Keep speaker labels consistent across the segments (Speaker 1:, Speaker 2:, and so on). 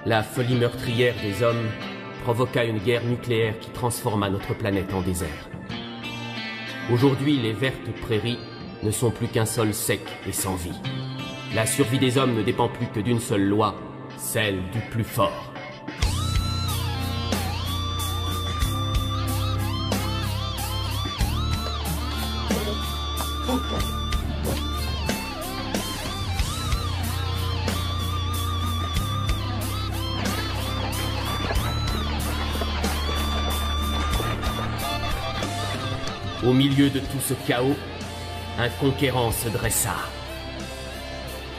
Speaker 1: La folie meurtrière des hommes provoqua une guerre nucléaire qui transforma notre planète en désert. Aujourd'hui, les vertes prairies ne sont plus qu'un sol sec et sans vie. La survie des hommes ne dépend plus que d'une seule loi, celle du plus fort. Au milieu de tout ce chaos, un conquérant se dressa.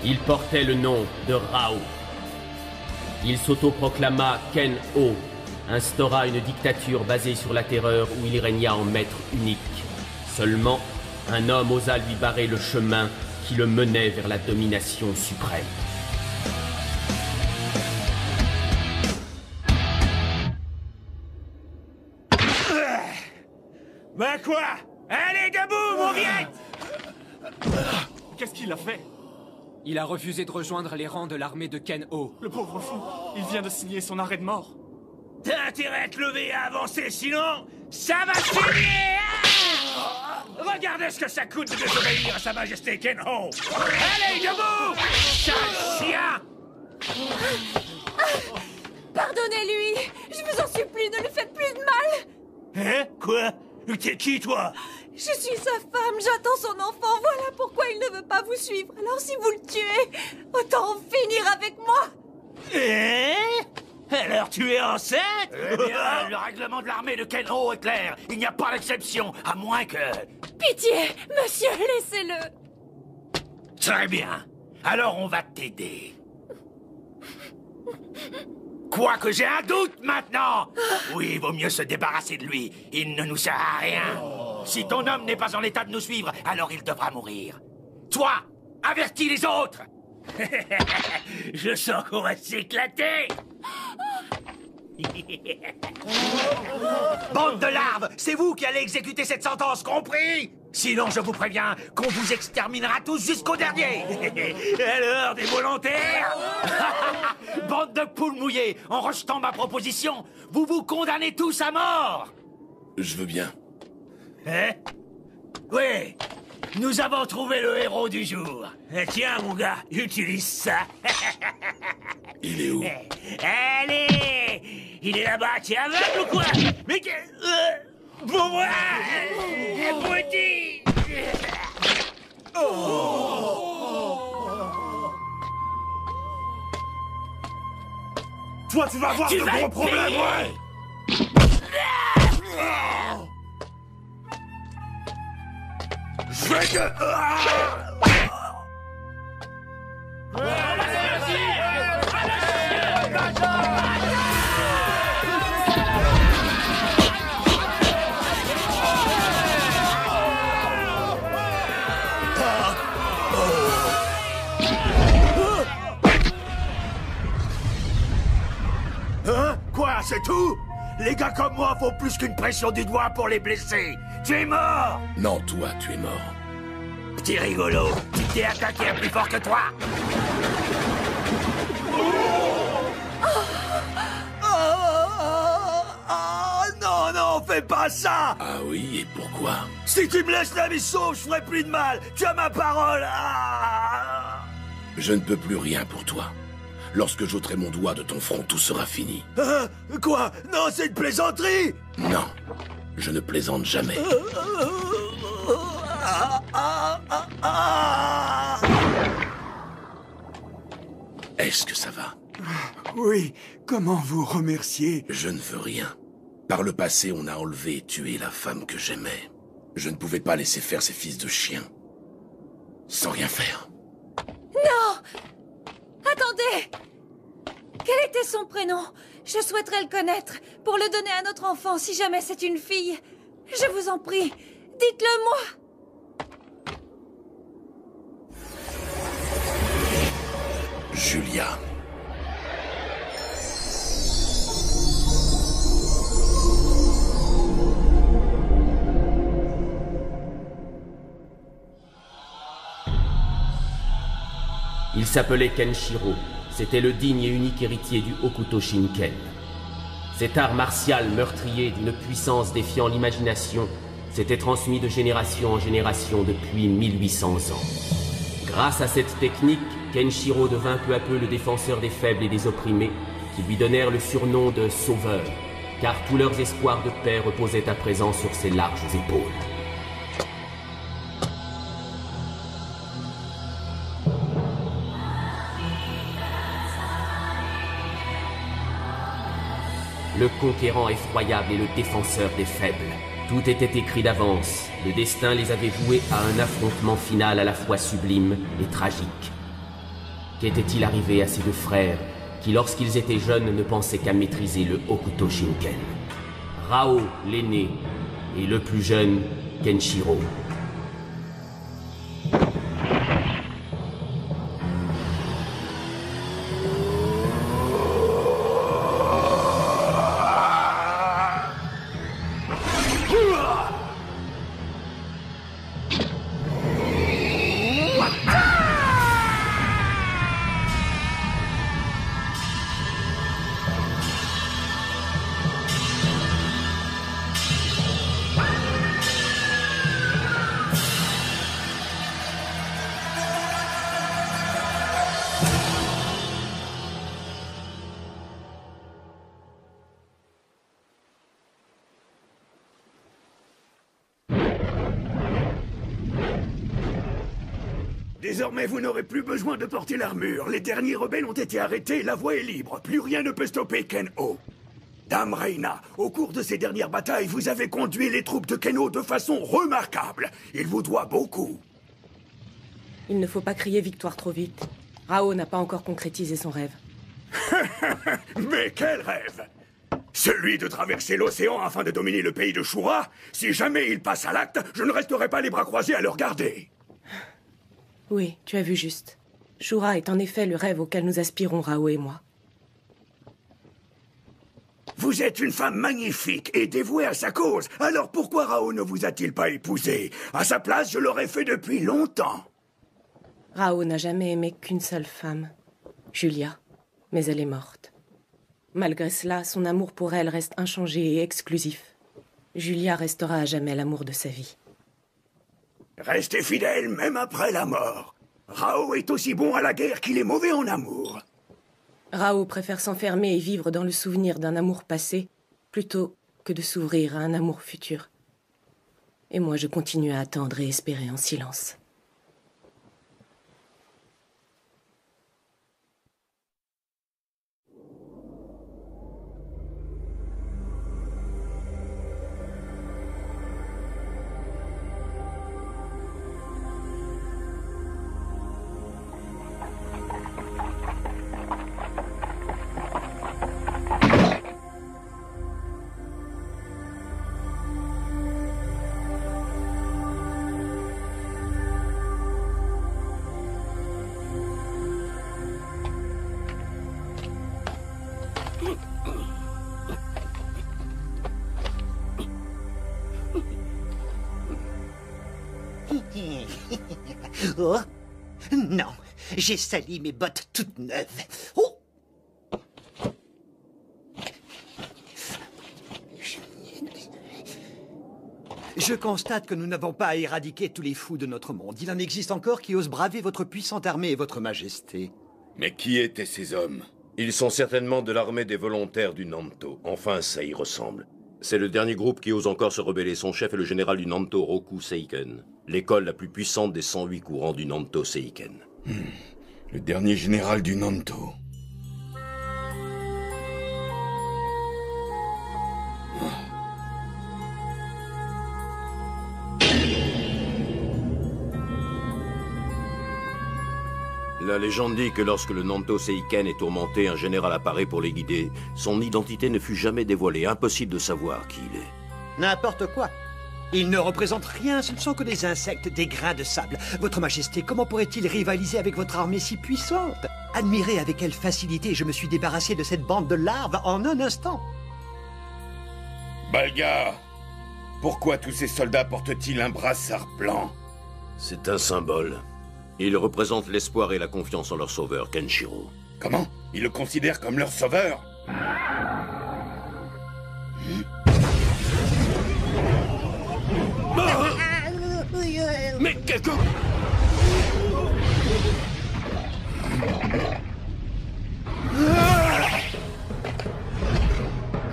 Speaker 1: Il portait le nom de Rao. Il s'autoproclama Ken-O, instaura une dictature basée sur la terreur où il régna en maître unique. Seulement, un homme osa lui barrer le chemin qui le menait vers la domination suprême.
Speaker 2: Bah quoi? Allez, debout, mon vieil! Qu'est-ce qu'il a fait?
Speaker 3: Il a refusé de rejoindre les rangs de l'armée de Ken-O.
Speaker 2: Le pauvre fou, il vient de signer son arrêt de mort.
Speaker 4: T'as intérêt à te lever et à avancer, sinon ça va saigner! Regardez ce que ça coûte de désobéir à Sa Majesté Ken-O! Allez, debout! Sale chien!
Speaker 5: Pardonnez-lui! Je vous en supplie, ne lui faites plus de mal!
Speaker 4: Hein? Quoi? T'es qui, toi?
Speaker 5: Je suis sa femme, j'attends son enfant, voilà pourquoi il ne veut pas vous suivre. Alors si vous le tuez, autant en finir avec moi!
Speaker 4: Alors tu es enceinte?
Speaker 6: Eh bien, le règlement de l'armée de Ken-O est clair. Il n'y a pas d'exception, à moins que...
Speaker 5: Pitié, monsieur, laissez-le!
Speaker 6: Très bien. Alors on va t'aider. Quoique j'ai un doute maintenant. Oui, vaut mieux se débarrasser de lui. Il ne nous sert à rien. Si ton homme n'est pas en état de nous suivre, alors il devra mourir. Toi, avertis les autres.
Speaker 4: Je sens qu'on va s'éclater!
Speaker 6: Bande de larves, c'est vous qui allez exécuter cette sentence, compris? Sinon, je vous préviens qu'on vous exterminera tous jusqu'au dernier.
Speaker 4: Alors, des volontaires?
Speaker 6: Bande de poules mouillées, en rejetant ma proposition, vous vous condamnez tous à mort.
Speaker 7: Je veux bien.
Speaker 4: Hein? Oui, nous avons trouvé le héros du jour. Tiens, mon gars, utilise ça.
Speaker 7: Il est où?
Speaker 4: Allez! Il est là-bas, tu es aveugle ou quoi? Mais que... pour moi! Petit!
Speaker 2: Toi, tu vas avoir de gros problèmes, ouais! Je vais te...
Speaker 6: Hein? Quoi, c'est tout? Les gars comme moi font plus qu'une pression du doigt pour les blesser. Tu es mort!
Speaker 7: Non, toi, tu es mort.
Speaker 6: Petit rigolo, tu t'es attaqué à plus fort que toi. Non, non, fais pas ça!
Speaker 7: Ah oui, et pourquoi?
Speaker 6: Si tu me laisses la vie sauve, je ferai plus de mal. Tu as ma parole.
Speaker 7: Je ne peux plus rien pour toi. Lorsque j'ôterai mon doigt de ton front, tout sera fini.
Speaker 6: Quoi? Non, c'est une plaisanterie!
Speaker 7: Non, je ne plaisante jamais. Est-ce que ça va?
Speaker 8: Oui, comment vous remercier?
Speaker 7: Je ne veux rien. Par le passé, on a enlevé et tué la femme que j'aimais. Je ne pouvais pas laisser faire ces fils de chiens. Sans rien faire.
Speaker 5: Non! Attendez! Quel était son prénom? Je souhaiterais le connaître, pour le donner à notre enfant, si jamais c'est une fille. Je vous en prie, dites-le-moi!
Speaker 7: Julia.
Speaker 1: Il s'appelait Kenshiro. c'était le digne et unique héritier du Hokuto Shinken. Cet art martial meurtrier d'une puissance défiant l'imagination s'était transmis de génération en génération depuis 1800 ans. Grâce à cette technique, Kenshiro devint peu à peu le défenseur des faibles et des opprimés, qui lui donnèrent le surnom de Sauveur, car tous leurs espoirs de paix reposaient à présent sur ses larges épaules. Le conquérant effroyable et le défenseur des faibles. Tout était écrit d'avance. Le destin les avait voués à un affrontement final à la fois sublime et tragique. Qu'était-il arrivé à ces deux frères qui, lorsqu'ils étaient jeunes, ne pensaient qu'à maîtriser le Hokuto Shinken? Rao, l'aîné, et le plus jeune, Kenshiro.
Speaker 2: Désormais, vous n'aurez plus besoin de porter l'armure. Les derniers rebelles ont été arrêtés, la voie est libre. Plus rien ne peut stopper Ken-Oh. Dame Reina, au cours de ces dernières batailles, vous avez conduit les troupes de Ken-Oh de façon remarquable. Il vous doit beaucoup.
Speaker 9: Il ne faut pas crier victoire trop vite. Rao n'a pas encore concrétisé son rêve.
Speaker 2: Mais quel rêve! Celui de traverser l'océan afin de dominer le pays de Shura? Si jamais il passe à l'acte, je ne resterai pas les bras croisés à le regarder.
Speaker 9: Oui, tu as vu juste. Shura est en effet le rêve auquel nous aspirons, Rao et moi.
Speaker 2: Vous êtes une femme magnifique et dévouée à sa cause. Alors pourquoi Rao ne vous a-t-il pas épousée? À sa place, je l'aurais fait depuis longtemps.
Speaker 9: Rao n'a jamais aimé qu'une seule femme, Julia, mais elle est morte. Malgré cela, son amour pour elle reste inchangé et exclusif. Julia restera à jamais l'amour de sa vie.
Speaker 2: Restez fidèle même après la mort. Rao est aussi bon à la guerre qu'il est mauvais en amour.
Speaker 9: Rao préfère s'enfermer et vivre dans le souvenir d'un amour passé plutôt que de s'ouvrir à un amour futur. Et moi, je continue à attendre et espérer en silence.
Speaker 10: Oh non, j'ai sali mes bottes toutes neuves. Oh. Je constate que nous n'avons pas à éradiquer tous les fous de notre monde. Il en existe encore qui osent braver votre puissante armée et votre majesté.
Speaker 7: Mais qui étaient ces hommes?
Speaker 11: Ils sont certainement de l'armée des volontaires du Nanto. Enfin, ça y ressemble. C'est le dernier groupe qui ose encore se rebeller. Son chef est le général du Nanto, Roku Seiken. L'école la plus puissante des 108 courants du Nanto Seiken.
Speaker 7: Le dernier général du Nanto.
Speaker 11: La légende dit que lorsque le Nanto Seiken est tourmenté, un général apparaît pour les guider. Son identité ne fut jamais dévoilée. Impossible de savoir qui il est.
Speaker 10: N'importe quoi. Ils ne représentent rien, ce ne sont que des insectes, des grains de sable. Votre Majesté, comment pourrait-il rivaliser avec votre armée si puissante? Admirez avec quelle facilité je me suis débarrassé de cette bande de larves en un instant.
Speaker 7: Balga, pourquoi tous ces soldats portent-ils un brassard blanc?
Speaker 11: C'est un symbole. Il représente l'espoir et la confiance en leur sauveur, Kenshiro.
Speaker 7: Comment? Ils le considèrent comme leur sauveur?
Speaker 2: Mais quelque...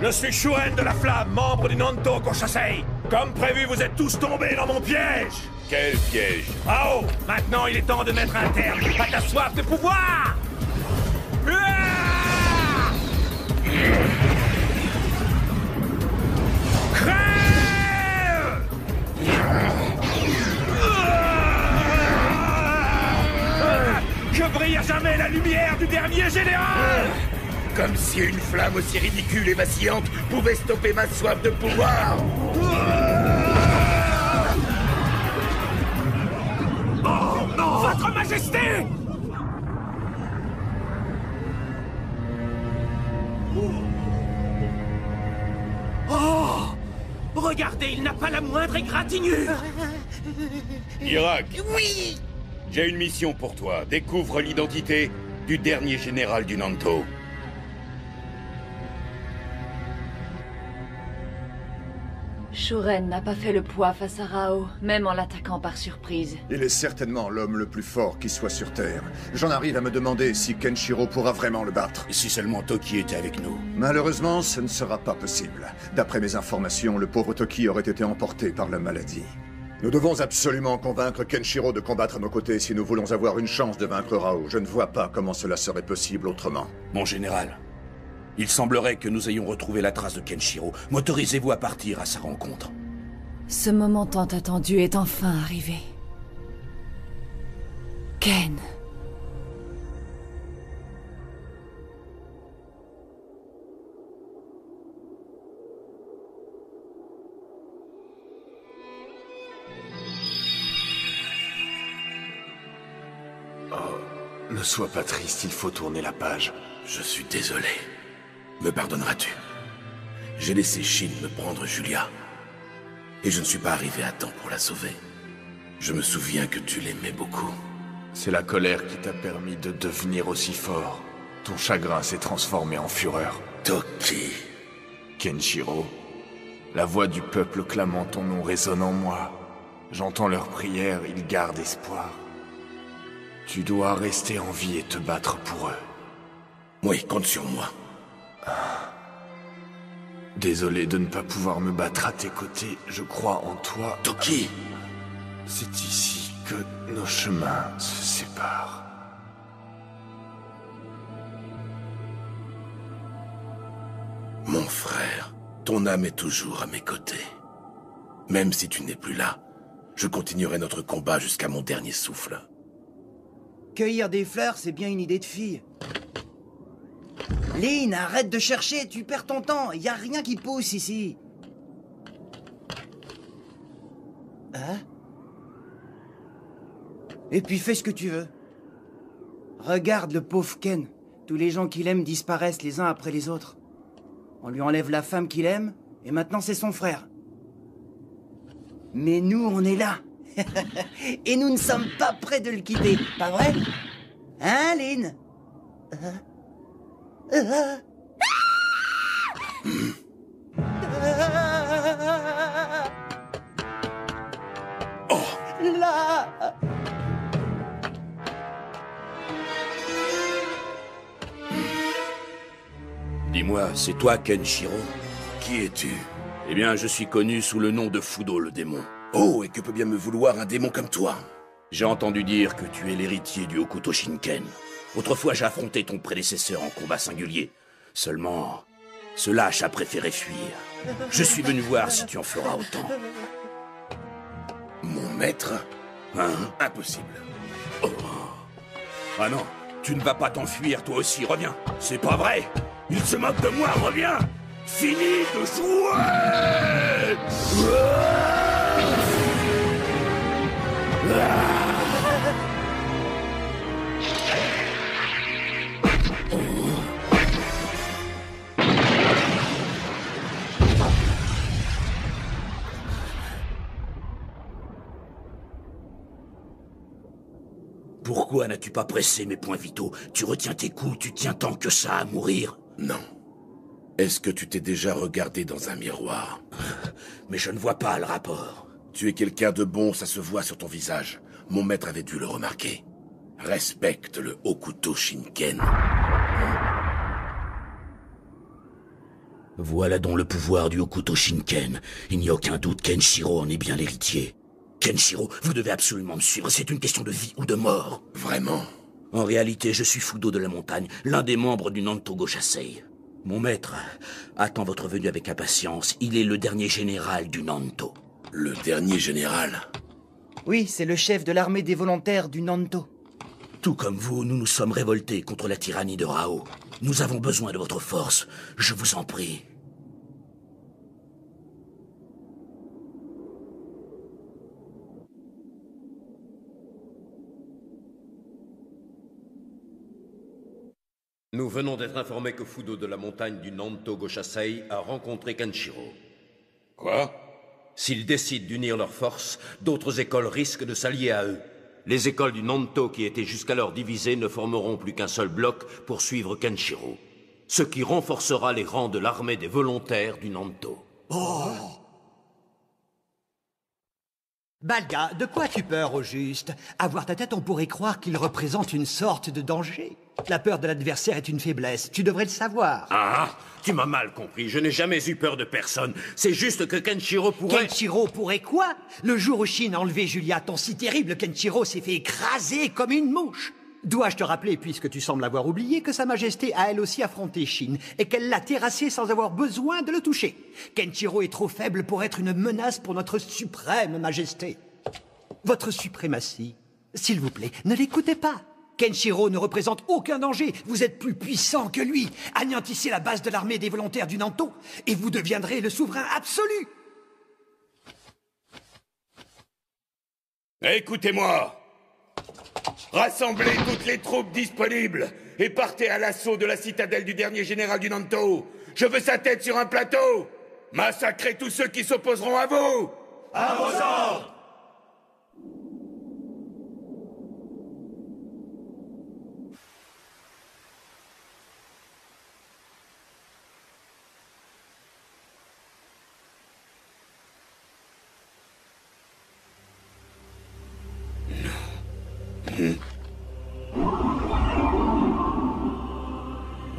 Speaker 4: Je suis Shuren de la Flamme, membre du Nanto Koshasei. Comme prévu, vous êtes tous tombés dans mon piège.
Speaker 7: Quel piège?
Speaker 4: Rao, maintenant il est temps de mettre un terme à ta soif de pouvoir. Crève! Que brille à jamais la lumière du dernier général!
Speaker 7: Comme si une flamme aussi ridicule et vacillante pouvait stopper ma soif de pouvoir.
Speaker 4: Oh non! Votre Majesté! Oh! Regardez, il n'a pas la moindre égratignure!
Speaker 7: Irak,
Speaker 6: Oui!
Speaker 7: j'ai une mission pour toi. Découvre l'identité du dernier général du Nanto.
Speaker 5: Shuren n'a pas fait le poids face à Rao, même en l'attaquant par surprise.
Speaker 12: Il est certainement l'homme le plus fort qui soit sur Terre. J'en arrive à me demander si Kenshiro pourra vraiment le battre.
Speaker 7: Et si seulement Toki était avec nous?
Speaker 12: Malheureusement, ce ne sera pas possible. D'après mes informations, le pauvre Toki aurait été emporté par la maladie. Nous devons absolument convaincre Kenshiro de combattre à nos côtés si nous voulons avoir une chance de vaincre Rao. Je ne vois pas comment cela serait possible autrement.
Speaker 7: Mon général, il semblerait que nous ayons retrouvé la trace de Kenshiro. M'autorisez-vous à partir à sa rencontre?
Speaker 5: Ce moment tant attendu est enfin arrivé. Ken.
Speaker 13: Ne sois pas triste, il faut tourner la page.
Speaker 7: Je suis désolé. Me pardonneras-tu? J'ai laissé Shin me prendre Julia. Et je ne suis pas arrivé à temps pour la sauver. Je me souviens que tu l'aimais beaucoup.
Speaker 13: C'est la colère qui t'a permis de devenir aussi fort. Ton chagrin s'est transformé en fureur.
Speaker 7: Toki.
Speaker 13: Kenshiro. La voix du peuple clamant ton nom résonne en moi. J'entends leurs prières, ils gardent espoir. Tu dois rester en vie et te battre pour eux.
Speaker 7: Oui, compte sur moi.
Speaker 13: Désolé de ne pas pouvoir me battre à tes côtés, je crois en toi.
Speaker 7: Toki!
Speaker 13: C'est ici que nos chemins se séparent.
Speaker 7: Mon frère, ton âme est toujours à mes côtés. Même si tu n'es plus là, je continuerai notre combat jusqu'à mon dernier souffle.
Speaker 14: Cueillir des fleurs, c'est bien une idée de fille. Lynn, arrête de chercher, tu perds ton temps. Y a rien qui pousse ici. Hein? Et puis fais ce que tu veux. Regarde le pauvre Ken. Tous les gens qu'il aime disparaissent les uns après les autres. On lui enlève la femme qu'il aime, et maintenant c'est son frère. Mais nous, on est là. Et nous ne sommes pas prêts de le quitter, pas vrai? Hein, Lynn?
Speaker 7: Oh!
Speaker 14: Là!
Speaker 7: Dis-moi, c'est toi Kenshiro? Qui es-tu? Eh bien, je suis connu sous le nom de Fudo le démon. Oh, et que peut bien me vouloir un démon comme toi? J'ai entendu dire que tu es l'héritier du Hokuto Shinken. Autrefois, j'ai affronté ton prédécesseur en combat singulier. Seulement, ce lâche a préféré fuir. Je suis venu voir si tu en feras autant. Mon maître? Hein? Impossible. Oh. Ah non, tu ne vas pas t'enfuir, toi aussi, reviens. C'est pas vrai. Il se moque de moi, reviens. Fini de jouer. Pourquoi Pourquoi n'as-tu pas pressé mes points vitaux? Tu retiens tes coups, tu tiens tant que ça à mourir? Non. Est-ce que tu t'es déjà regardé dans un miroir? Mais je ne vois pas le rapport. Tu es quelqu'un de bon, ça se voit sur ton visage. Mon maître avait dû le remarquer. Respecte le Hokuto Shinken. Voilà donc le pouvoir du Hokuto Shinken. Il n'y a aucun doute, Kenshiro en est bien l'héritier. Kenshiro, vous devez absolument me suivre, c'est une question de vie ou de mort. Vraiment? En réalité, je suis Fudo de la Montagne, l'un des membres du Nanto Goshasei. Mon maître attend votre venue avec impatience. Il est le dernier général du Nanto. Le dernier général?
Speaker 14: Oui, c'est le chef de l'armée des volontaires du Nanto.
Speaker 7: Tout comme vous, nous nous sommes révoltés contre la tyrannie de Rao. Nous avons besoin de votre force, je vous en prie.
Speaker 11: Nous venons d'être informés que Fudo de la montagne du Nanto Goshasei a rencontré Kenshiro. Quoi? S'ils décident d'unir leurs forces, d'autres écoles risquent de s'allier à eux. Les écoles du Nanto qui étaient jusqu'alors divisées ne formeront plus qu'un seul bloc pour suivre Kenshiro. Ce qui renforcera les rangs de l'armée des volontaires du Nanto.
Speaker 10: Oh! Balga, de quoi as-tu peur au juste? À voir ta tête, on pourrait croire qu'il représente une sorte de danger. La peur de l'adversaire est une faiblesse, tu devrais le savoir.
Speaker 7: Ah, tu m'as mal compris, je n'ai jamais eu peur de personne. C'est juste que Kenshiro pourrait...
Speaker 10: Kenshiro pourrait quoi? Le jour où Shin a enlevé Julia, ton si terrible Kenshiro s'est fait écraser comme une mouche. Dois-je te rappeler, puisque tu sembles avoir oublié, que Sa Majesté a elle aussi affronté Shin, et qu'elle l'a terrassé sans avoir besoin de le toucher. Kenshiro est trop faible pour être une menace pour notre suprême majesté. Votre suprématie, s'il vous plaît, ne l'écoutez pas. Kenshiro ne représente aucun danger, vous êtes plus puissant que lui. Anéantissez la base de l'armée des volontaires du Nanto, et vous deviendrez le souverain absolu.
Speaker 2: Écoutez-moi! Rassemblez toutes les troupes disponibles et partez à l'assaut de la citadelle du dernier général du Nanto. Je veux sa tête sur un plateau. Massacrez tous ceux qui s'opposeront à vous. À vos ordres.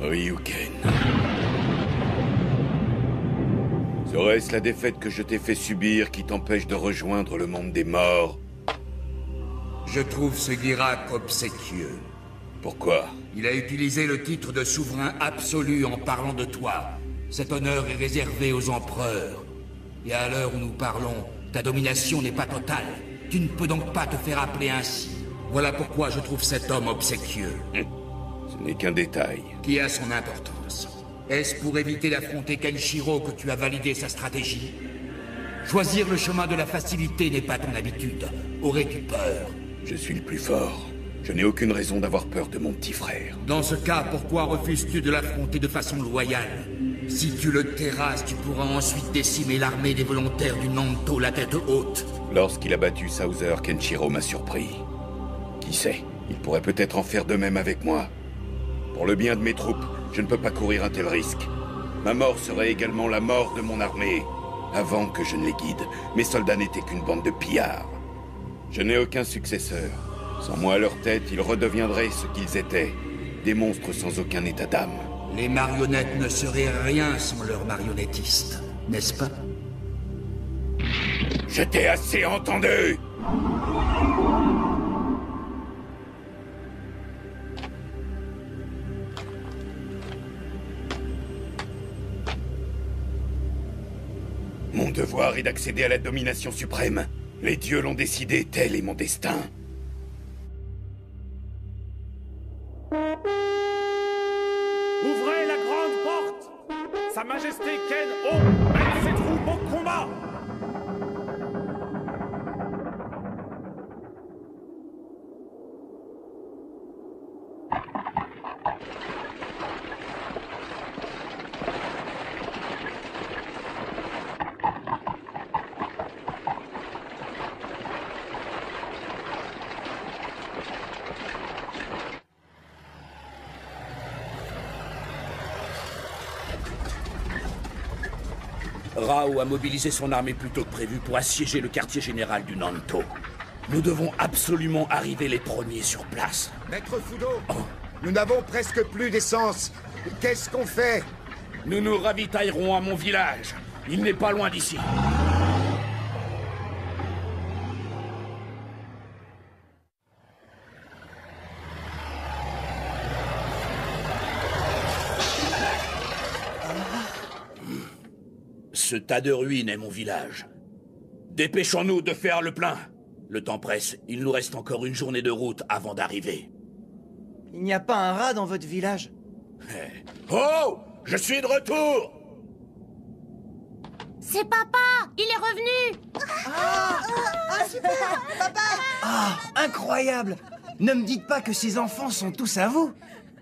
Speaker 7: Ryuken. Serait-ce la défaite que je t'ai fait subir qui t'empêche de rejoindre le monde des morts?
Speaker 15: Je trouve ce Girak obséquieux.
Speaker 7: Pourquoi?
Speaker 15: Il a utilisé le titre de souverain absolu en parlant de toi. Cet honneur est réservé aux empereurs. Et à l'heure où nous parlons, ta domination n'est pas totale. Tu ne peux donc pas te faire appeler ainsi. Voilà pourquoi je trouve cet homme obséquieux.
Speaker 7: Ce n'est qu'un détail.
Speaker 15: Qui a son importance. Est-ce pour éviter d'affronter Kenshiro que tu as validé sa stratégie? Choisir le chemin de la facilité n'est pas ton habitude. Aurais-tu peur?
Speaker 7: Je suis le plus fort. Je n'ai aucune raison d'avoir peur de mon petit frère.
Speaker 15: Dans ce cas, pourquoi refuses-tu de l'affronter de façon loyale? Si tu le terrasses, tu pourras ensuite décimer l'armée des volontaires du Nanto la tête haute.
Speaker 7: Lorsqu'il a battu Sauser, Kenshiro m'a surpris. Qui sait, il pourrait peut-être en faire de même avec moi. Pour le bien de mes troupes, je ne peux pas courir un tel risque. Ma mort serait également la mort de mon armée. Avant que je ne les guide, mes soldats n'étaient qu'une bande de pillards. Je n'ai aucun successeur. Sans moi à leur tête, ils redeviendraient ce qu'ils étaient. Des monstres sans aucun état d'âme.
Speaker 15: Les marionnettes ne seraient rien sans leurs marionnettistes, n'est-ce pas?
Speaker 2: Je t'ai assez entendu! Mon devoir est d'accéder à la domination suprême. Les dieux l'ont décidé, tel est mon destin.
Speaker 4: Ouvrez la grande porte! Sa Majesté Ken-O mène ses troupes au combat!
Speaker 7: Rao a mobilisé son armée plus tôt que prévu pour assiéger le quartier général du Nanto. Nous devons absolument arriver les premiers sur place.
Speaker 16: Maître Fudo, nous n'avons presque plus d'essence. Qu'est-ce qu'on fait?
Speaker 7: Nous nous ravitaillerons à mon village. Il n'est pas loin d'ici. Ce tas de ruines est mon village. Dépêchons-nous de faire le plein. Le temps presse, il nous reste encore une journée de route avant d'arriver.
Speaker 14: Il n'y a pas un rat dans votre village?
Speaker 7: Oh! Je suis de retour!
Speaker 17: C'est papa! Il est revenu!
Speaker 14: Super! Papa! Ah, incroyable! Ne me dites pas que ces enfants sont tous à vous!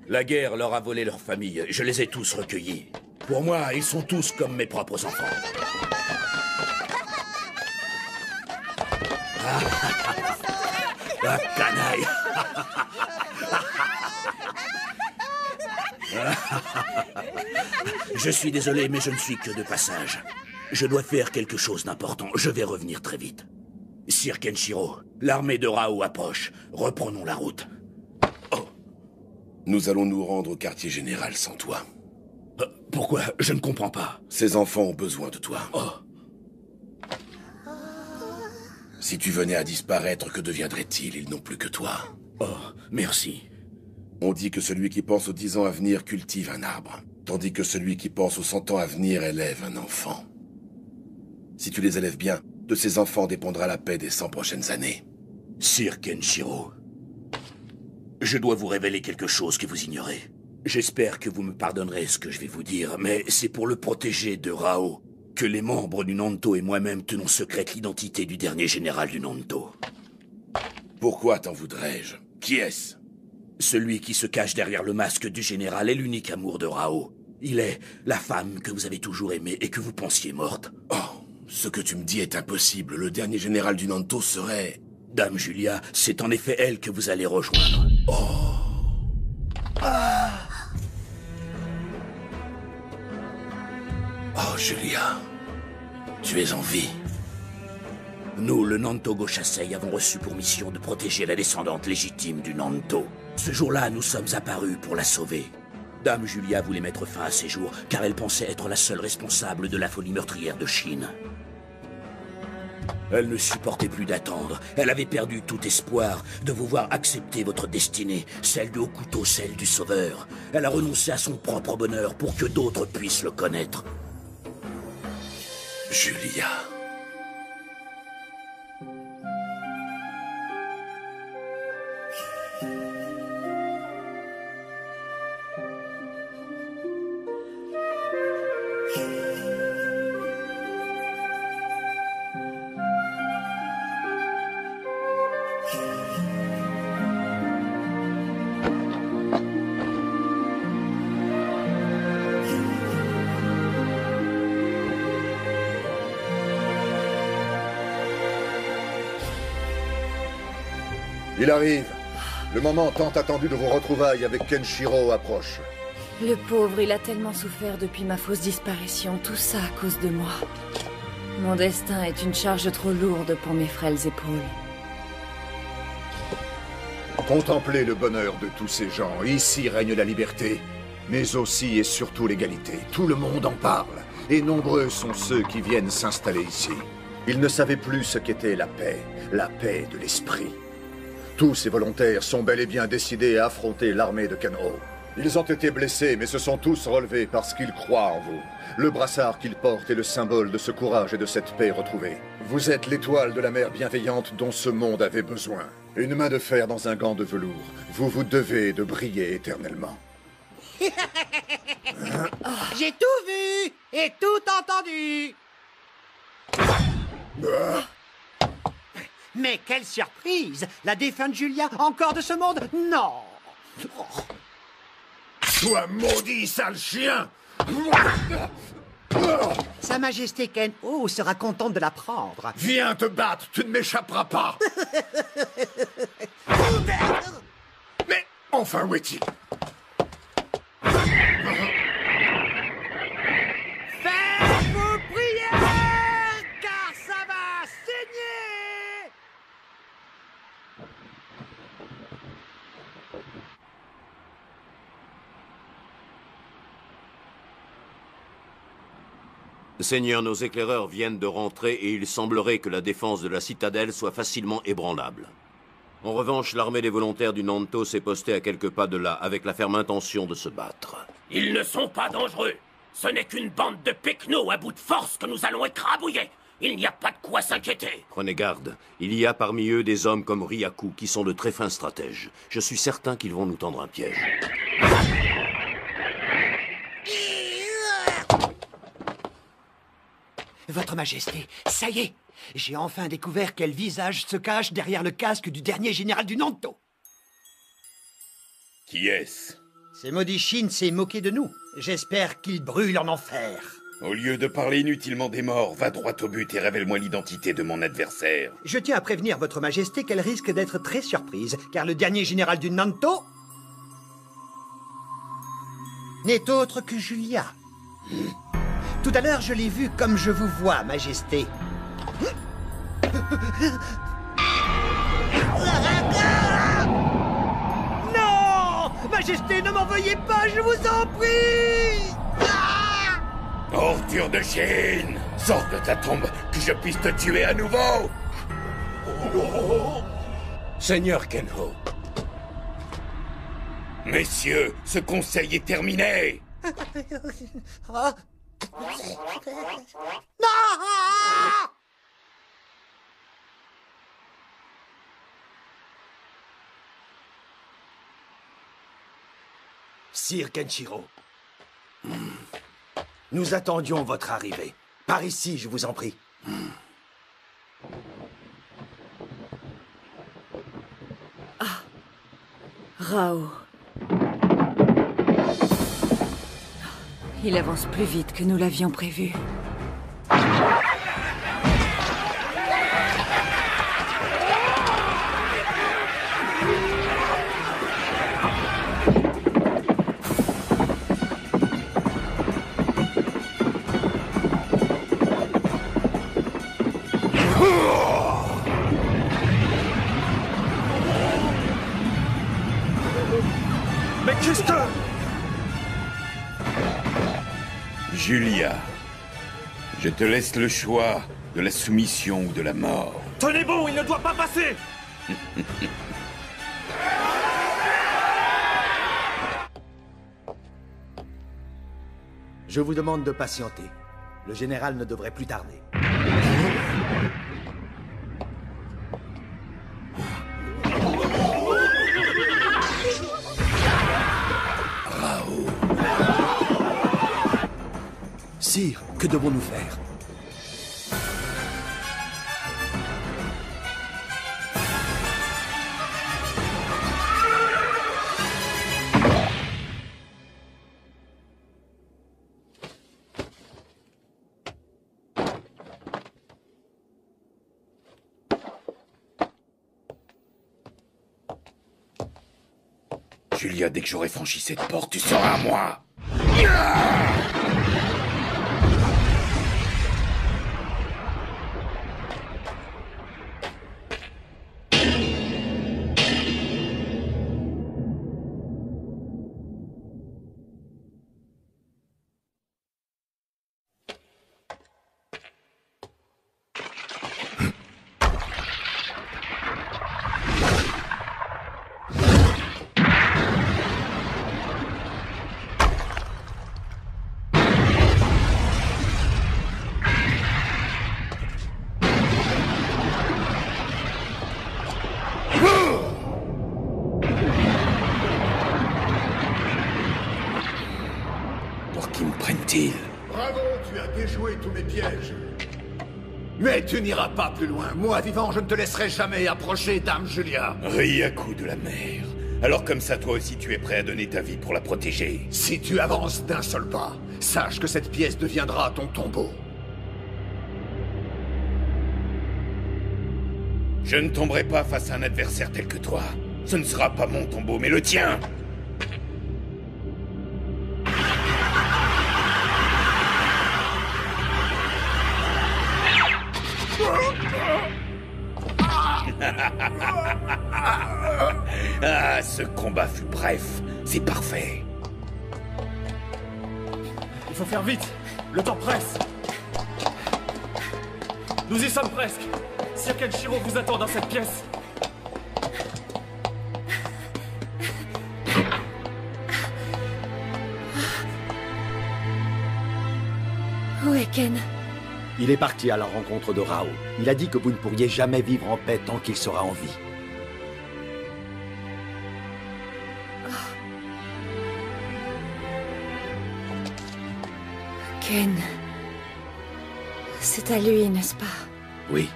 Speaker 7: La guerre leur a volé leur famille. Je les ai tous recueillis. Pour moi, ils sont tous comme mes propres enfants. Ah, canaille! Je suis désolé, mais je ne suis que de passage. Je dois faire quelque chose d'important. Je vais revenir très vite. Sir Kenshiro, l'armée de Rao approche. Reprenons la route.
Speaker 18: Oh. Nous allons nous rendre au quartier général sans toi.
Speaker 7: Pourquoi? Je ne comprends pas.
Speaker 18: Ces enfants ont besoin de toi.
Speaker 7: Oh.
Speaker 18: Si tu venais à disparaître, que deviendraient-ils? Ils n'ont plus que toi.
Speaker 7: Oh, merci.
Speaker 18: On dit que celui qui pense aux 10 ans à venir cultive un arbre, tandis que celui qui pense aux 100 ans à venir élève un enfant. Si tu les élèves bien, de ces enfants dépendra la paix des 100 prochaines années.
Speaker 7: Sir Kenshiro, je dois vous révéler quelque chose que vous ignorez. J'espère que vous me pardonnerez ce que je vais vous dire, mais c'est pour le protéger de Rao que les membres du Nanto et moi-même tenons secrète l'identité du dernier général du Nanto.
Speaker 18: Pourquoi t'en voudrais-je? Qui est-ce?
Speaker 7: Celui qui se cache derrière le masque du général est l'unique amour de Rao. Il est la femme que vous avez toujours aimée et que vous pensiez morte.
Speaker 18: Oh, ce que tu me dis est impossible. Le dernier général du Nanto serait...
Speaker 7: Dame Julia, c'est en effet elle que vous allez rejoindre.
Speaker 18: Oh, Julia, tu es en vie.
Speaker 7: Nous, le Nanto Goshasei, avons reçu pour mission de protéger la descendante légitime du Nanto. Ce jour-là, nous sommes apparus pour la sauver. Dame Julia voulait mettre fin à ses jours, car elle pensait être la seule responsable de la folie meurtrière de Chine. Elle ne supportait plus d'attendre. Elle avait perdu tout espoir de vous voir accepter votre destinée, celle du haut couteau, celle du sauveur. Elle a renoncé à son propre bonheur pour que d'autres puissent le connaître.
Speaker 18: Julia...
Speaker 12: Il arrive. Le moment tant attendu de vos retrouvailles avec Kenshiro approche.
Speaker 5: Le pauvre, il a tellement souffert depuis ma fausse disparition. Tout ça à cause de moi. Mon destin est une charge trop lourde pour mes frêles épaules.
Speaker 12: Contemplez le bonheur de tous ces gens. Ici règne la liberté, mais aussi et surtout l'égalité. Tout le monde en parle, et nombreux sont ceux qui viennent s'installer ici. Ils ne savaient plus ce qu'était la paix de l'esprit. Tous ces volontaires sont bel et bien décidés à affronter l'armée de Ken-Oh. Ils ont été blessés, mais se sont tous relevés parce qu'ils croient en vous. Le brassard qu'ils portent est le symbole de ce courage et de cette paix retrouvée. Vous êtes l'étoile de la mer bienveillante dont ce monde avait besoin. Une main de fer dans un gant de velours. Vous vous devez de briller éternellement.
Speaker 10: J'ai tout vu et tout entendu. Mais quelle surprise! La défunte Julia, encore de ce monde? Non!
Speaker 2: Toi, maudit sale chien!
Speaker 10: Sa Majesté Ken-Oh sera contente de la prendre.
Speaker 2: Viens te battre, tu ne m'échapperas pas! Mais enfin, où est-il?
Speaker 10: Faites vos prières!
Speaker 11: Seigneur, nos éclaireurs viennent de rentrer et il semblerait que la défense de la citadelle soit facilement ébranlable. En revanche, l'armée des volontaires du Nanto s'est postée à quelques pas de là, avec la ferme intention de se battre.
Speaker 1: Ils ne sont pas dangereux. Ce n'est qu'une bande de pecnos à bout de force que nous allons écrabouiller. Il n'y a pas de quoi s'inquiéter.
Speaker 11: Prenez garde. Il y a parmi eux des hommes comme Ryaku qui sont de très fins stratèges. Je suis certain qu'ils vont nous tendre un piège.
Speaker 10: Votre Majesté, ça y est, j'ai enfin découvert quel visage se cache derrière le casque du dernier général du Nanto.
Speaker 18: Qui est-ce?
Speaker 10: Ces maudits Shin s'est moqué de nous. J'espère qu'il brûle en enfer.
Speaker 18: Au lieu de parler inutilement des morts, va droit au but et révèle-moi l'identité de mon adversaire.
Speaker 10: Je tiens à prévenir Votre Majesté qu'elle risque d'être très surprise, car le dernier général du Nanto n'est autre que Julia. Tout à l'heure, je l'ai vu comme je vous vois, Majesté. Non! Majesté, ne m'en veuillez pas, je vous en prie!
Speaker 18: Ordure de Chine! Sors de ta tombe, que je puisse te tuer à nouveau! Seigneur Kenho. Messieurs, ce conseil est terminé!
Speaker 6: Sire Kenshiro, nous attendions votre arrivée. Par ici, je vous en prie.
Speaker 5: Ah, Rao. Il avance plus vite que nous l'avions prévu.
Speaker 6: Mais qu'est-ce que...
Speaker 18: Julia, je te laisse le choix de la soumission ou de la mort.
Speaker 6: Tenez bon, il ne doit pas passer! Je vous demande de patienter. Le général ne devrait plus tarder. Sire, que devons-nous faire?
Speaker 18: Julia, dès que j'aurai franchi cette porte, tu seras à moi!
Speaker 12: Bravo, tu as déjoué tous mes pièges. Mais tu n'iras pas plus loin. Moi, vivant, je ne te laisserai jamais approcher, Dame Julia.
Speaker 18: Ryaku de la mer. Alors comme ça, toi aussi, tu es prêt à donner ta vie pour la protéger.
Speaker 12: Si tu avances d'un seul pas, sache que cette pièce deviendra ton tombeau.
Speaker 18: Je ne tomberai pas face à un adversaire tel que toi. Ce ne sera pas mon tombeau, mais le tien. Ah, ce combat fut bref. C'est parfait.
Speaker 6: Il faut faire vite. Le temps presse.
Speaker 19: Nous y sommes presque. Sir Kenshiro vous attend dans cette pièce.
Speaker 5: Où est Ken?
Speaker 20: Il est parti à la rencontre de Rao. Il a dit que vous ne pourriez jamais vivre en paix tant qu'il sera en vie.
Speaker 5: Ken... C'est à lui, n'est-ce pas?
Speaker 20: Oui.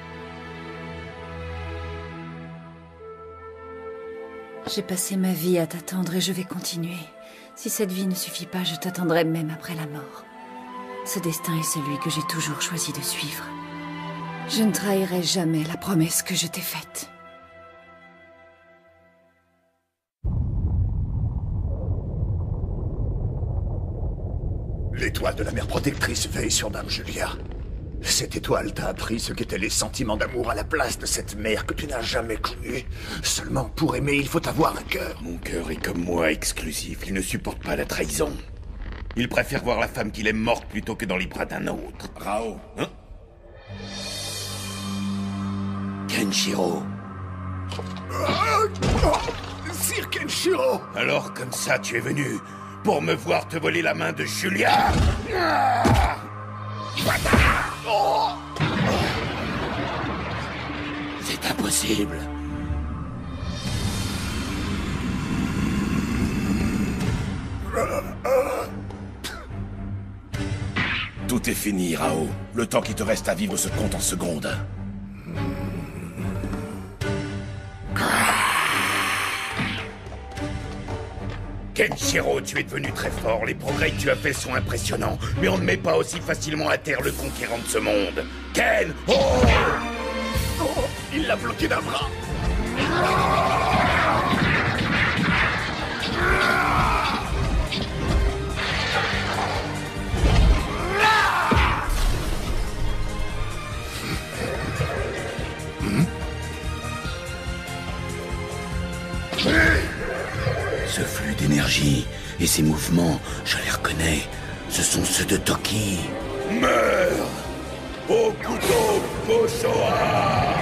Speaker 5: J'ai passé ma vie à t'attendre et je vais continuer. Si cette vie ne suffit pas, je t'attendrai même après la mort. Ce destin est celui que j'ai toujours choisi de suivre. Je ne trahirai jamais la promesse que je t'ai faite.
Speaker 12: L'étoile de la mère protectrice veille sur Dame Julia. Cette étoile t'a appris ce qu'étaient les sentiments d'amour à la place de cette mère que tu n'as jamais connue. Seulement pour aimer, il faut avoir un cœur.
Speaker 7: Mon cœur est comme moi, exclusif. Il ne supporte pas la trahison. Il préfère voir la femme qu'il aime morte plutôt que dans les bras d'un autre.
Speaker 18: Rao.
Speaker 7: Hein?
Speaker 18: Kenshiro.
Speaker 12: Sir Kenshiro!
Speaker 7: Alors, comme ça, tu es venu pour me voir te voler la main de Julia?
Speaker 18: C'est impossible. Tout est fini, Rao. Le temps qui te reste à vivre se compte en secondes.
Speaker 7: Kenshiro, tu es devenu très fort. Les progrès que tu as faits sont impressionnants. Mais on ne met pas aussi facilement à terre le conquérant de ce monde. Ken! Oh!
Speaker 12: Oh, il l'a bloqué d'un bras.
Speaker 18: Ce flux d'énergie et ces mouvements, je les reconnais. Ce sont ceux de Toki.
Speaker 7: Meurs! Au couteau Koshoa!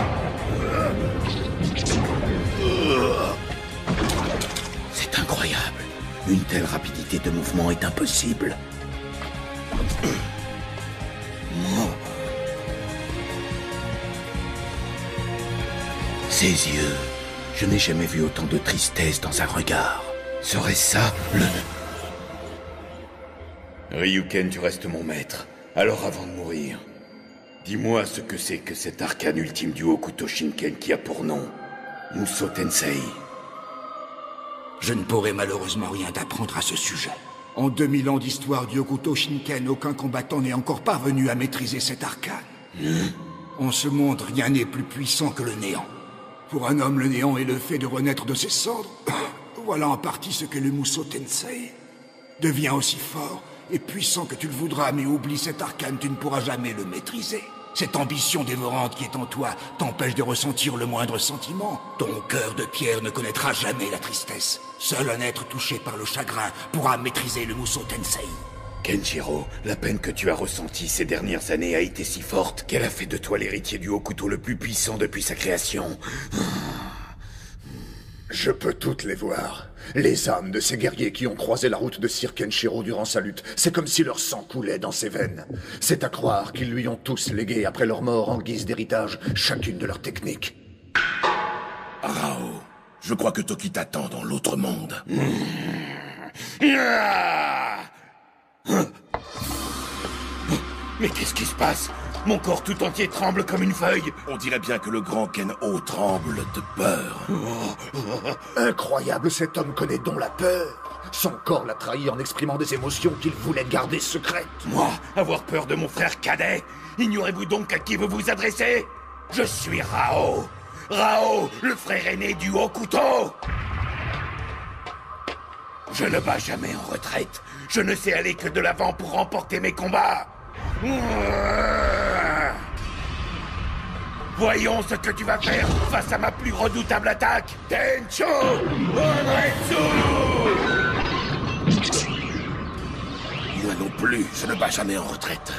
Speaker 18: C'est incroyable. Une telle rapidité de mouvement est impossible. Ses yeux. Je n'ai jamais vu autant de tristesse dans un regard. Serait-ce ça, le...
Speaker 7: Ryuken, tu restes mon maître. Alors avant de mourir, dis-moi ce que c'est que cet arcane ultime du Hokuto Shinken qui a pour nom Musou Tensei.
Speaker 15: Je ne pourrai malheureusement rien t'apprendre à ce sujet.
Speaker 21: En 2000 ans d'histoire du Hokuto Shinken, aucun combattant n'est encore parvenu à maîtriser cet arcane. En ce monde, rien n'est plus puissant que le néant. Pour un homme, le néant est le fait de renaître de ses cendres. Voilà en partie ce qu'est le Musou Tensei. Deviens aussi fort et puissant que tu le voudras, mais oublie cet arcane, tu ne pourras jamais le maîtriser. Cette ambition dévorante qui est en toi t'empêche de ressentir le moindre sentiment. Ton cœur de pierre ne connaîtra jamais la tristesse. Seul un être touché par le chagrin pourra maîtriser le Musou Tensei.
Speaker 7: Kenshiro, la peine que tu as ressentie ces dernières années a été si forte qu'elle a fait de toi l'héritier du Hokuto le plus puissant depuis sa création.
Speaker 12: Je peux toutes les voir. Les âmes de ces guerriers qui ont croisé la route de Sir Kenshiro durant sa lutte, c'est comme si leur sang coulait dans ses veines. C'est à croire qu'ils lui ont tous légué après leur mort en guise d'héritage chacune de leurs techniques.
Speaker 18: Rao, je crois que Toki t'attend dans l'autre monde.
Speaker 7: Mais qu'est-ce qui se passe? Mon corps tout entier tremble comme une feuille.
Speaker 18: On dirait bien que le grand Ken-Oh tremble de peur.
Speaker 12: Incroyable, cet homme connaît donc la peur. Son corps l'a trahi en exprimant des émotions qu'il voulait garder secrètes.
Speaker 7: Moi, avoir peur de mon frère cadet? Ignorez-vous donc à qui vous vous adressez? Je suis Rao. Rao, le frère aîné du Hokuto. Je ne bats jamais en retraite. Je ne sais aller que de l'avant pour remporter mes combats. Voyons ce que tu vas faire face à ma plus redoutable attaque. Tencho Onretsu!
Speaker 18: Moi non plus, je ne bats jamais en retraite.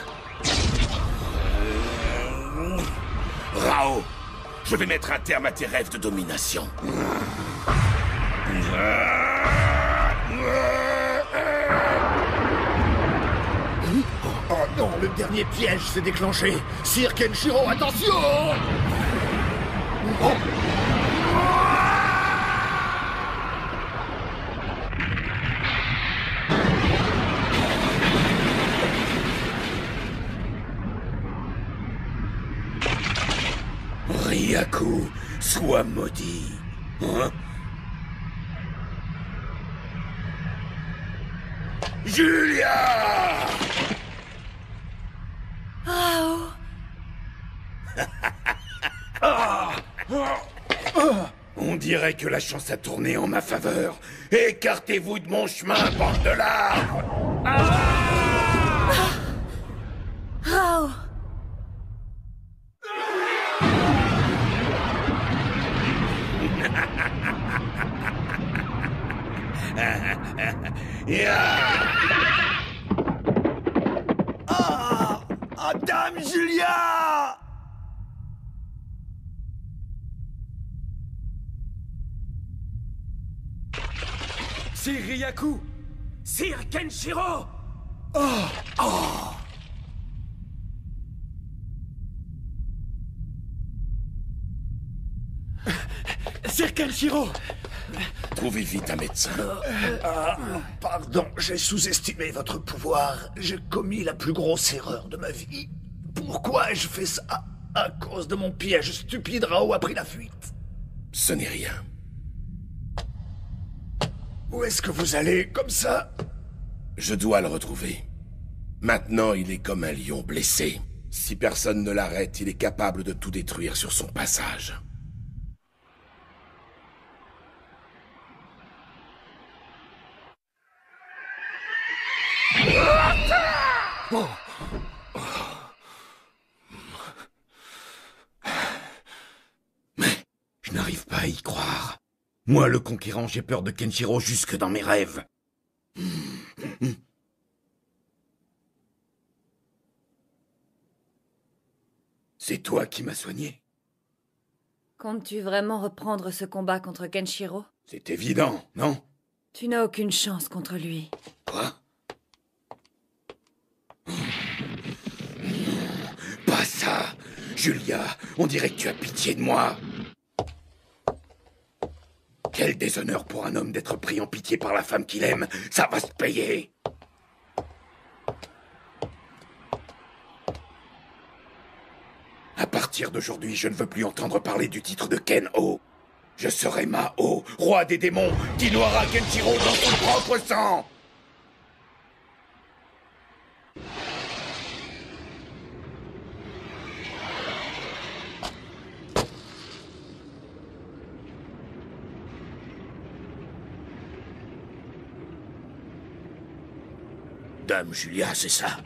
Speaker 18: Rao, je vais mettre un terme à tes rêves de domination.
Speaker 12: Oh non, le dernier piège s'est déclenché. Sir Kenshiro, attention! Oh.
Speaker 18: Ryaku, sois maudit. Hein? Julia! On dirait que la chance a tourné en ma faveur. Écartez-vous de mon chemin, bande de larves!
Speaker 5: Rao!
Speaker 2: Ah, Dame Julia!
Speaker 4: Sir Ryaku! Sir Kenshiro!
Speaker 2: Sir Kenshiro!
Speaker 18: Trouvez vite un médecin.
Speaker 12: Pardon, j'ai sous-estimé votre pouvoir. J'ai commis la plus grosse erreur de ma vie. Pourquoi ai-je fait ça? À cause de mon piège stupide, Rao a pris la fuite.
Speaker 18: Ce n'est rien.
Speaker 12: Où est-ce que vous allez, comme ça?
Speaker 18: Je dois le retrouver. Maintenant, il est comme un lion blessé. Si personne ne l'arrête, il est capable de tout détruire sur son passage.
Speaker 12: Oh.
Speaker 18: Mais je n'arrive pas à y croire. Moi, le conquérant, j'ai peur de Kenshiro jusque dans mes rêves. C'est toi qui m'as soigné.
Speaker 5: Comptes-tu vraiment reprendre ce combat contre Kenshiro?
Speaker 18: C'est évident, non?
Speaker 5: Tu n'as aucune chance contre lui.
Speaker 18: Quoi? Pas ça! Julia, on dirait que tu as pitié de moi. Quel déshonneur pour un homme d'être pris en pitié par la femme qu'il aime. Ça va se payer. À partir d'aujourd'hui, je ne veux plus entendre parler du titre de Ken-O. Je serai Mao, roi des démons, qui noiera Kenshiro dans son propre sang. Dame Julia, c'est ça?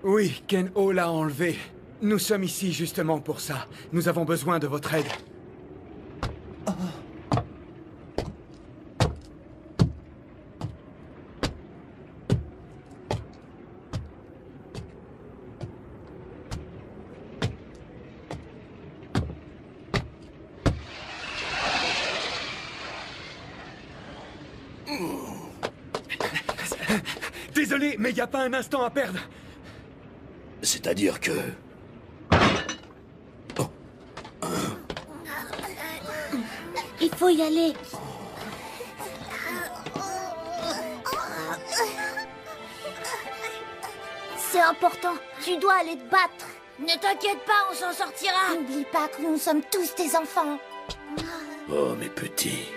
Speaker 2: Oui, Ken-O l'a enlevé. Nous sommes ici justement pour ça. Nous avons besoin de votre aide. Désolé, mais il n'y a pas un instant à perdre.
Speaker 18: C'est-à-dire que...
Speaker 17: Il faut y aller. C'est important. Tu dois aller te battre. Ne t'inquiète pas, on s'en sortira. N'oublie pas que nous sommes tous tes enfants.
Speaker 18: Oh, mes petits.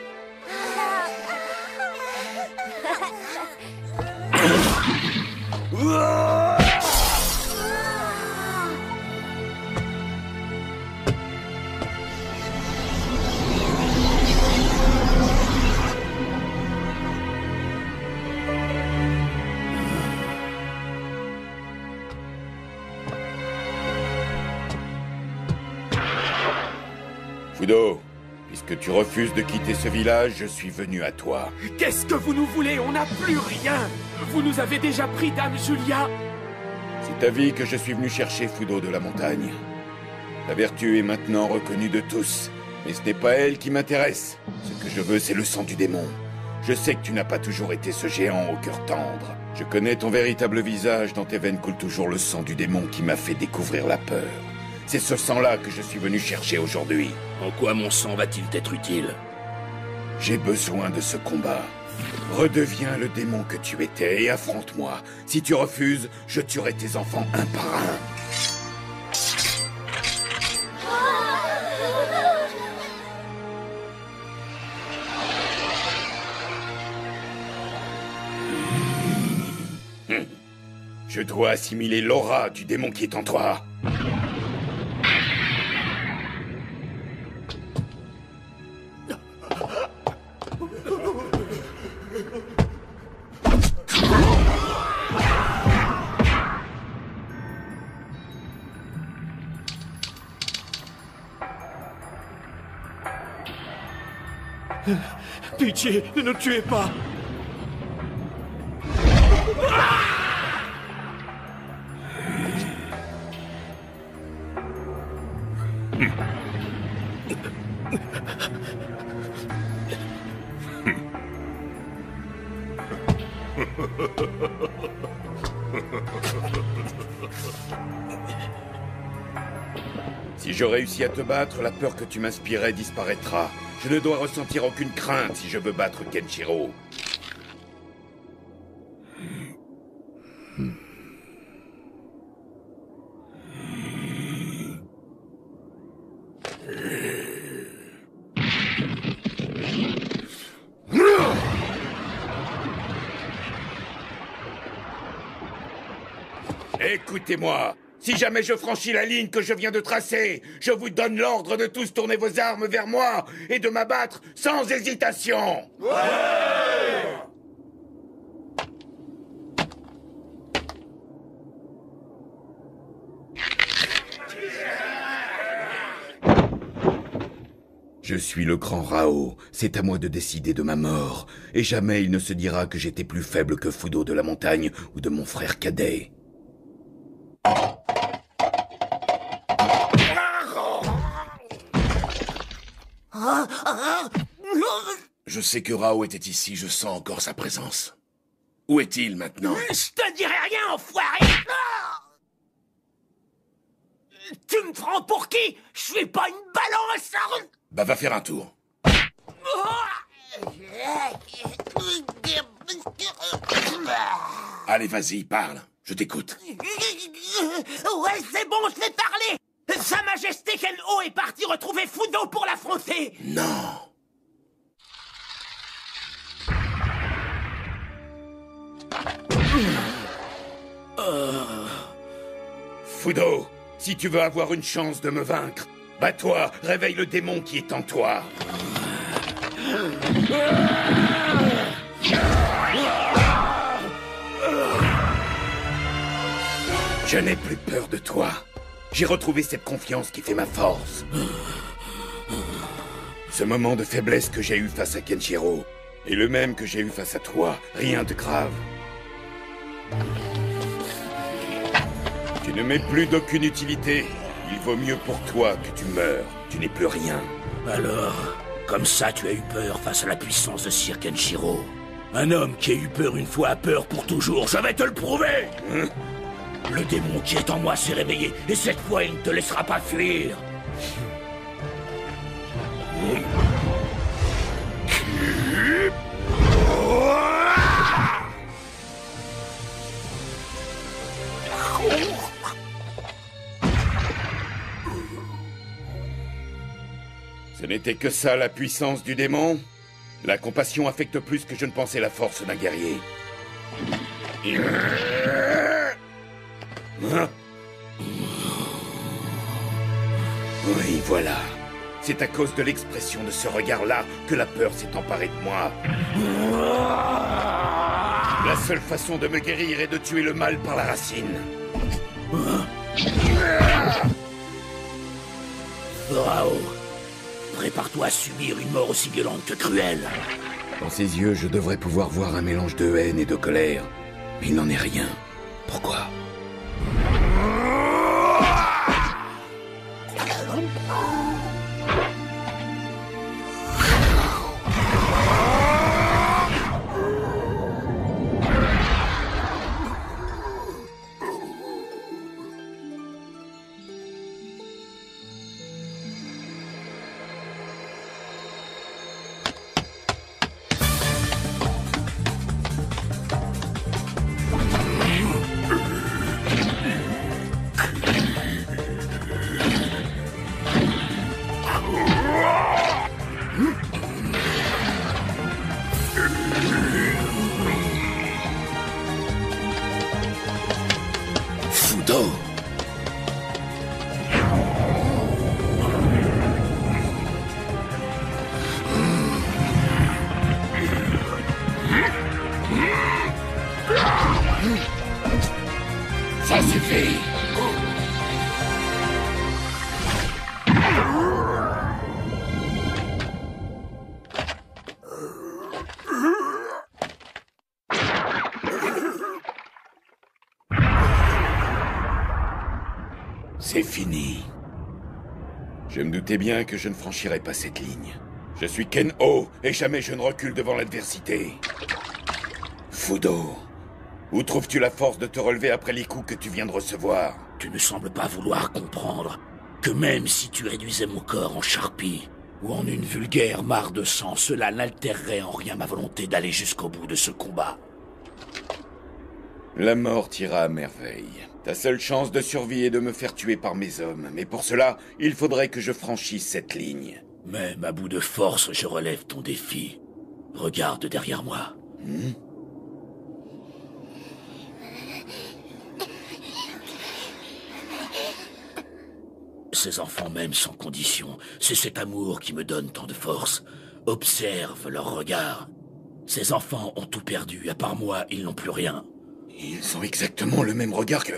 Speaker 18: Fudo, puisque tu refuses de quitter ce village, je suis venu à toi.
Speaker 4: Qu'est-ce que vous nous voulez? On n'a plus rien. Vous nous avez déjà pris, Dame Julia.
Speaker 18: C'est ta vie que je suis venu chercher, Fudo de la montagne. Ta vertu est maintenant reconnue de tous. Mais ce n'est pas elle qui m'intéresse. Ce que je veux, c'est le sang du démon. Je sais que tu n'as pas toujours été ce géant au cœur tendre. Je connais ton véritable visage, dans tes veines coule toujours le sang du démon qui m'a fait découvrir la peur. C'est ce sang-là que je suis venu chercher aujourd'hui.
Speaker 11: En quoi mon sang va-t-il t'être utile?
Speaker 18: J'ai besoin de ce combat. Redeviens le démon que tu étais et affronte-moi. Si tu refuses, je tuerai tes enfants un par un. Je dois assimiler l'aura du démon qui est en toi.
Speaker 4: Pitié, ne nous tuez pas.
Speaker 18: Si je réussis à te battre, la peur que tu m'inspirais disparaîtra. Je ne dois ressentir aucune crainte si je veux battre Kenshiro. Écoutez-moi, si jamais je franchis la ligne que je viens de tracer, je vous donne l'ordre de tous tourner vos armes vers moi et de m'abattre sans hésitation. Ouais! Je suis le grand Rao, c'est à moi de décider de ma mort, et jamais il ne se dira que j'étais plus faible que Fudo de la montagne ou de mon frère cadet. Je sais que Rao était ici, je sens encore sa présence. Où est-il maintenant?
Speaker 6: Je te dirai rien, enfoiré! Tu me prends pour qui? Je suis pas une balance!
Speaker 18: Bah va faire un tour. Allez, vas-y, parle. Je t'écoute.
Speaker 6: Ouais, c'est bon, je vais parler! Sa Majesté Ken-Oh est partie retrouver Fudo pour l'affronter!
Speaker 18: Non! Fudo, si tu veux avoir une chance de me vaincre, bats-toi, réveille le démon qui est en toi. Je n'ai plus peur de toi. J'ai retrouvé cette confiance qui fait ma force. Ce moment de faiblesse que j'ai eu face à Kenshiro est le même que j'ai eu face à toi. Rien de grave. Tu ne m'es plus d'aucune utilité. Il vaut mieux pour toi que tu meurs. Tu n'es plus rien.
Speaker 11: Alors, comme ça tu as eu peur face à la puissance de Sir Kenshiro. Un homme qui a eu peur une fois a peur pour toujours. Je vais te le prouver. Le démon qui est en moi s'est réveillé, et cette fois il ne te laissera pas fuir.
Speaker 18: Ce n'était que ça la puissance du démon? La compassion affecte plus que je ne pensais la force d'un guerrier. Oui, voilà. C'est à cause de l'expression de ce regard-là que la peur s'est emparée de moi. La seule façon de me guérir est de tuer le mal par la racine.
Speaker 11: Rao, prépare-toi à subir une mort aussi violente que cruelle.
Speaker 18: Dans ses yeux, je devrais pouvoir voir un mélange de haine et de colère. Mais il n'en est rien. Pourquoi? Ça suffit! C'est fini. Je me doutais bien que je ne franchirais pas cette ligne. Je suis Ken-Oh, et jamais je ne recule devant l'adversité. Fudo, où trouves-tu la force de te relever après les coups que tu viens de recevoir?
Speaker 6: Tu ne sembles pas vouloir comprendre que même si tu réduisais mon corps en charpie ou en une vulgaire mare de sang, cela n'altérerait en rien ma volonté d'aller jusqu'au bout de ce combat.
Speaker 18: La mort t'ira à merveille. Ta seule chance de survie est de me faire tuer par mes hommes, mais pour cela, il faudrait que je franchisse cette ligne.
Speaker 6: Même à bout de force, je relève ton défi. Regarde derrière moi. Ces enfants m'aiment sans condition. C'est cet amour qui me donne tant de force. Observe leur regard. Ces enfants ont tout perdu. À part moi, ils n'ont plus rien.
Speaker 18: Ils ont exactement le même regard que...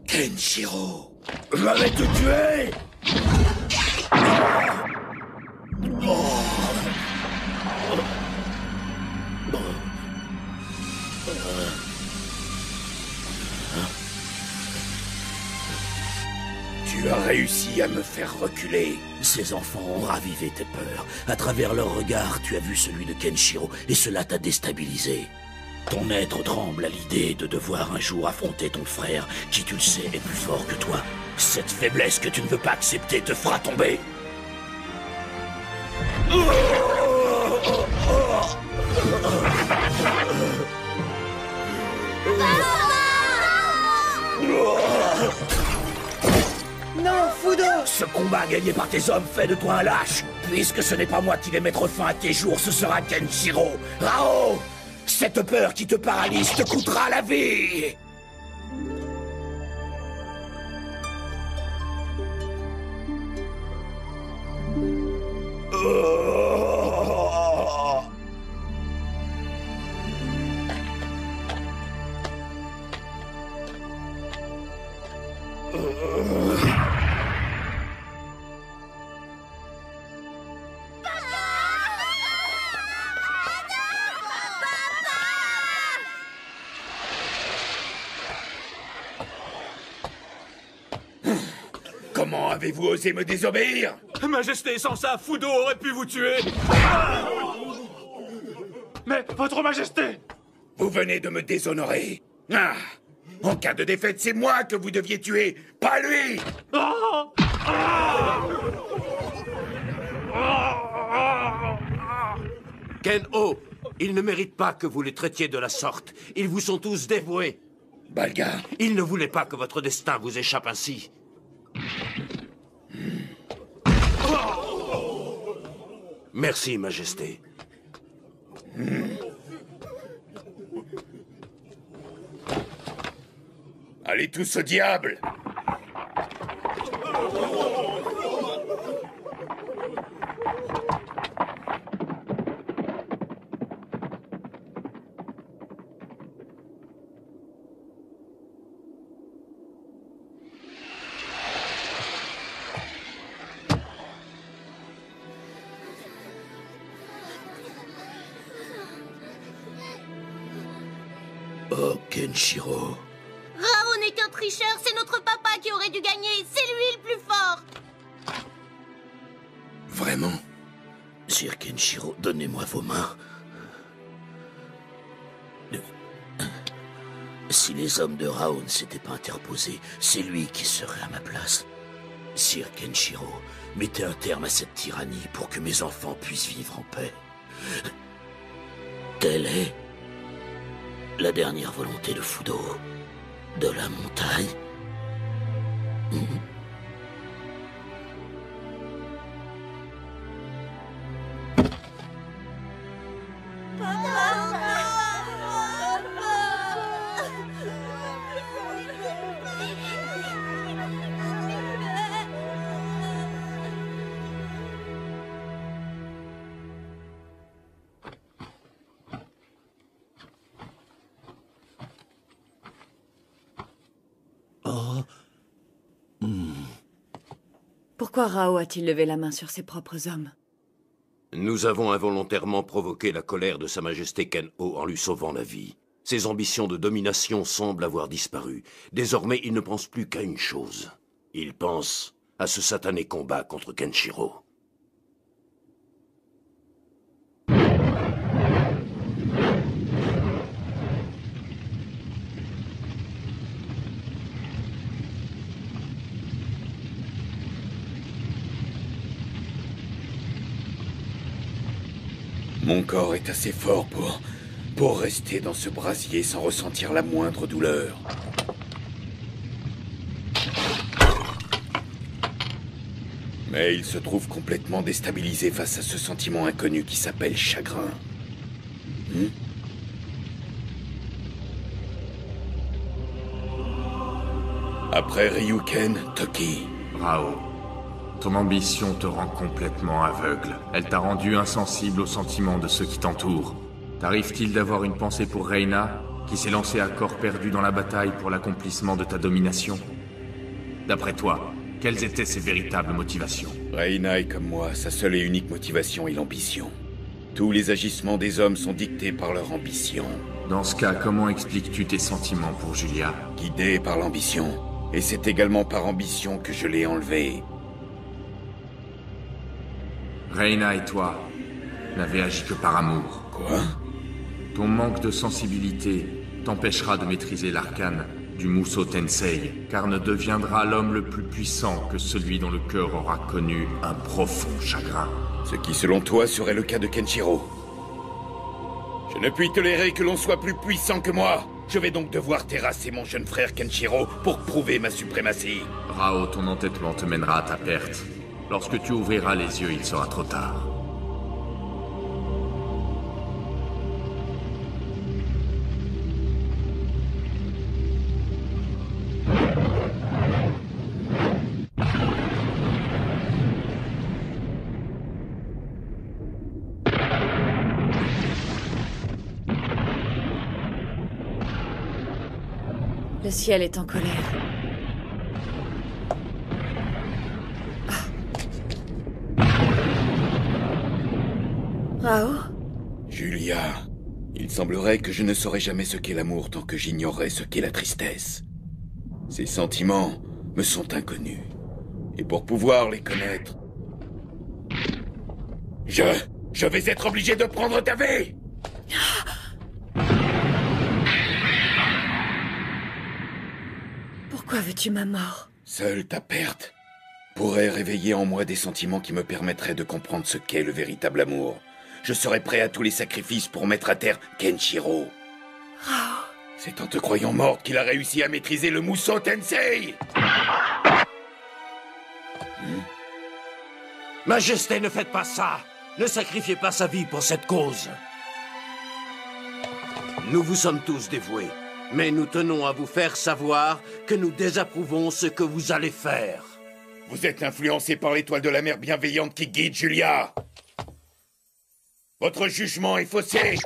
Speaker 18: Kenshiro, je vais te tuer! Tu as réussi à me faire reculer.
Speaker 6: Ces enfants ont ravivé tes peurs. À travers leur regard, tu as vu celui de Kenshiro, et cela t'a déstabilisé. Ton être tremble à l'idée de devoir un jour affronter ton frère, qui, tu le sais, est plus fort que toi. Cette faiblesse que tu ne veux pas accepter te fera tomber.
Speaker 10: Non, Fudo!
Speaker 6: Ce combat gagné par tes hommes fait de toi un lâche. Puisque ce n'est pas moi qui vais mettre fin à tes jours, ce sera Kenshiro. Rao! Cette peur qui te paralyse te coûtera la vie!
Speaker 18: Comment avez-vous osé me désobéir?
Speaker 19: Majesté, sans ça, Fudo aurait pu vous tuer. Mais, votre majesté!
Speaker 18: Vous venez de me déshonorer. Ah! En cas de défaite, c'est moi que vous deviez tuer, pas lui!
Speaker 11: Ken-Oh, ils ne méritent pas que vous les traitiez de la sorte. Ils vous sont tous dévoués.
Speaker 18: Balga.
Speaker 11: Ils ne voulaient pas que votre destin vous échappe ainsi. Merci, Majesté.
Speaker 18: Allez tous au diable!
Speaker 6: Ok.
Speaker 18: Kenshiro.
Speaker 17: Rao n'est qu'un tricheur, c'est notre papa qui aurait dû gagner, c'est lui le plus fort.
Speaker 18: Vraiment? Sir Kenshiro, donnez-moi vos mains. Si les hommes de Rao ne s'étaient pas interposés, c'est lui qui serait à ma place. Sir Kenshiro, mettez un terme à cette tyrannie pour que mes enfants puissent vivre en paix. Telle est la dernière volonté de Fudo, de la montagne.
Speaker 5: Pourquoi Rao a-t-il levé la main sur ses propres hommes?
Speaker 11: Nous avons involontairement provoqué la colère de Sa Majesté Ken-O en lui sauvant la vie. Ses ambitions de domination semblent avoir disparu. Désormais, il ne pense plus qu'à une chose. Il pense à ce satané combat contre Kenshiro.
Speaker 18: Mon corps est assez fort pour rester dans ce brasier sans ressentir la moindre douleur. Mais il se trouve complètement déstabilisé face à ce sentiment inconnu qui s'appelle chagrin. Après Ryuken, Toki.
Speaker 13: Rao, ton ambition te rend complètement aveugle. Elle t'a rendu insensible aux sentiments de ceux qui t'entourent. T'arrive-t-il d'avoir une pensée pour Reina, qui s'est lancée à corps perdu dans la bataille pour l'accomplissement de ta domination? D'après toi, quelles étaient ses véritables motivations?
Speaker 18: Reina est comme moi, sa seule et unique motivation est l'ambition. Tous les agissements des hommes sont dictés par leur ambition.
Speaker 13: Dans ce cas, comment expliques-tu tes sentiments pour Julia?
Speaker 18: Guidé par l'ambition. Et c'est également par ambition que je l'ai enlevée.
Speaker 13: Reina et toi n'avez agi que par amour.
Speaker 18: Quoi?
Speaker 13: Ton manque de sensibilité t'empêchera de maîtriser l'arcane du Musou Tensei, car ne deviendra l'homme le plus puissant que celui dont le cœur aura connu un profond chagrin.
Speaker 18: Ce qui, selon toi, serait le cas de Kenshiro. Je ne puis tolérer que l'on soit plus puissant que moi. Je vais donc devoir terrasser mon jeune frère Kenshiro pour prouver ma suprématie.
Speaker 13: Rao, ton entêtement te mènera à ta perte. Lorsque tu ouvriras les yeux, il sera trop tard.
Speaker 5: Le ciel est en colère. Rao?
Speaker 18: Julia, il semblerait que je ne saurais jamais ce qu'est l'amour tant que j'ignorerais ce qu'est la tristesse. Ces sentiments me sont inconnus. Et pour pouvoir les connaître, je vais être obligé de prendre ta vie!
Speaker 5: Pourquoi veux-tu ma mort?
Speaker 18: Seule ta perte pourrait réveiller en moi des sentiments qui me permettraient de comprendre ce qu'est le véritable amour. Je serais prêt à tous les sacrifices pour mettre à terre Kenshiro.
Speaker 5: Rao.
Speaker 18: C'est en te croyant morte qu'il a réussi à maîtriser le Musou Tensei.
Speaker 11: Majesté, ne faites pas ça! Ne sacrifiez pas sa vie pour cette cause. Nous vous sommes tous dévoués, mais nous tenons à vous faire savoir que nous désapprouvons ce que vous allez faire.
Speaker 18: Vous êtes influencé par l'étoile de la mer bienveillante qui guide Julia. Votre jugement est faussé.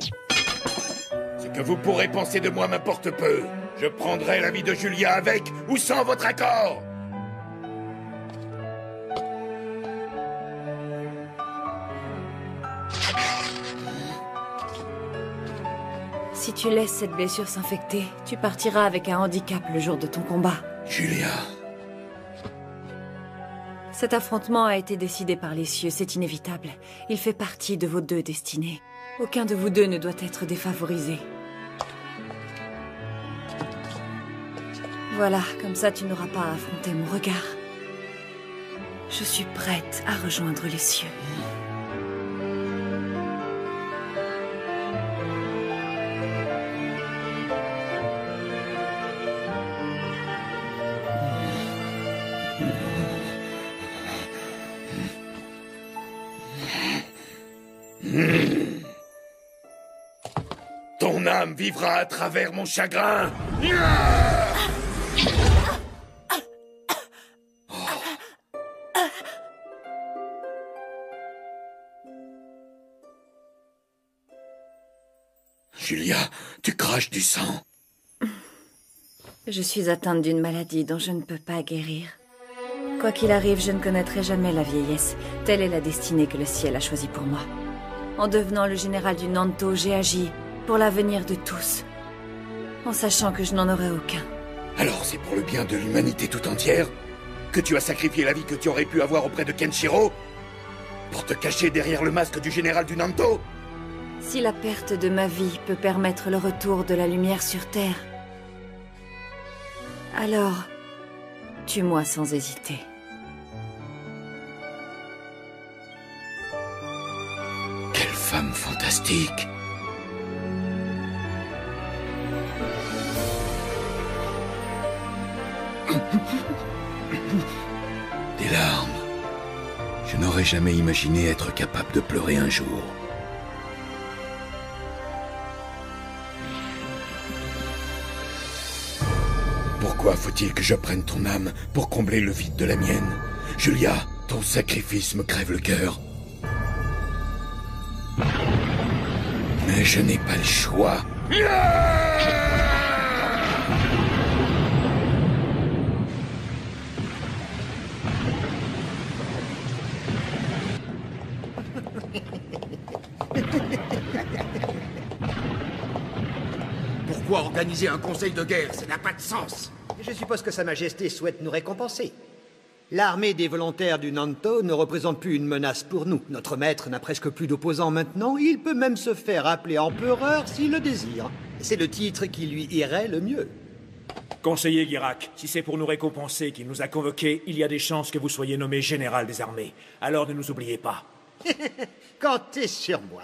Speaker 18: Ce que vous pourrez penser de moi m'importe peu. Je prendrai la vie de Julia avec ou sans votre accord.
Speaker 5: Si Si tu laisses cette blessure s'infecter, tu partiras avec un handicap le jour de ton combat.
Speaker 18: Julia.
Speaker 5: Cet affrontement a été décidé par les cieux, c'est inévitable. Il fait partie de vos deux destinées. Aucun de vous deux ne doit être défavorisé. Voilà, comme ça tu n'auras pas à affronter mon regard. Je suis prête à rejoindre les cieux.
Speaker 18: Ton âme vivra à travers mon chagrin. Julia, tu craches du sang.
Speaker 5: Je suis atteinte d'une maladie dont je ne peux pas guérir. Quoi qu'il arrive, je ne connaîtrai jamais la vieillesse. Telle est la destinée que le ciel a choisie pour moi. En devenant le général du Nanto, j'ai agi pour l'avenir de tous, en sachant que je n'en aurais aucun.
Speaker 18: Alors c'est pour le bien de l'humanité tout entière que tu as sacrifié la vie que tu aurais pu avoir auprès de Kenshiro pour te cacher derrière le masque du général du Nanto?
Speaker 5: Si la perte de ma vie peut permettre le retour de la lumière sur Terre, alors tue-moi sans hésiter.
Speaker 18: Quelle femme fantastique! Des larmes. Je n'aurais jamais imaginé être capable de pleurer un jour. Pourquoi faut-il que je prenne ton âme pour combler le vide de la mienne? Julia, ton sacrifice me crève le cœur. Mais je n'ai pas le choix.
Speaker 6: Pourquoi organiser un conseil de guerre? Ça n'a pas de sens.
Speaker 10: Je suppose que Sa Majesté souhaite nous récompenser. L'armée des volontaires du Nanto ne représente plus une menace pour nous. Notre maître n'a presque plus d'opposants maintenant. Il peut même se faire appeler empereur s'il le désire. C'est le titre qui lui irait le mieux.
Speaker 4: Conseiller Guirac, si c'est pour nous récompenser qu'il nous a convoqués, il y a des chances que vous soyez nommé général des armées. Alors ne nous oubliez pas.
Speaker 10: Comptez sur moi.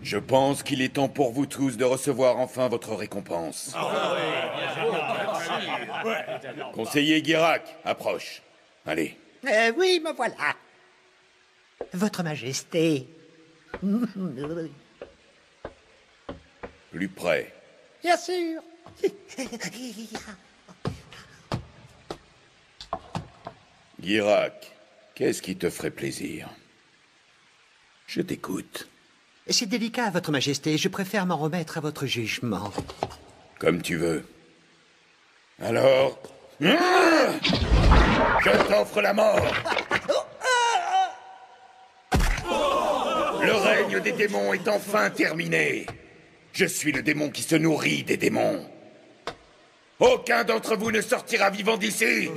Speaker 18: Je pense qu'il est temps pour vous tous de recevoir enfin votre récompense. Conseiller Guirac, approche. Allez.
Speaker 10: Oui, me voilà. Votre Majesté.
Speaker 18: Plus près.
Speaker 10: Bien sûr.
Speaker 18: Guirac, qu'est-ce qui te ferait plaisir? Je t'écoute.
Speaker 10: C'est délicat, Votre Majesté. Je préfère m'en remettre à votre jugement.
Speaker 18: Comme tu veux. Alors... Je t'offre la mort. Le règne des démons est enfin terminé. Je suis le démon qui se nourrit des démons. Aucun d'entre vous ne sortira vivant d'ici.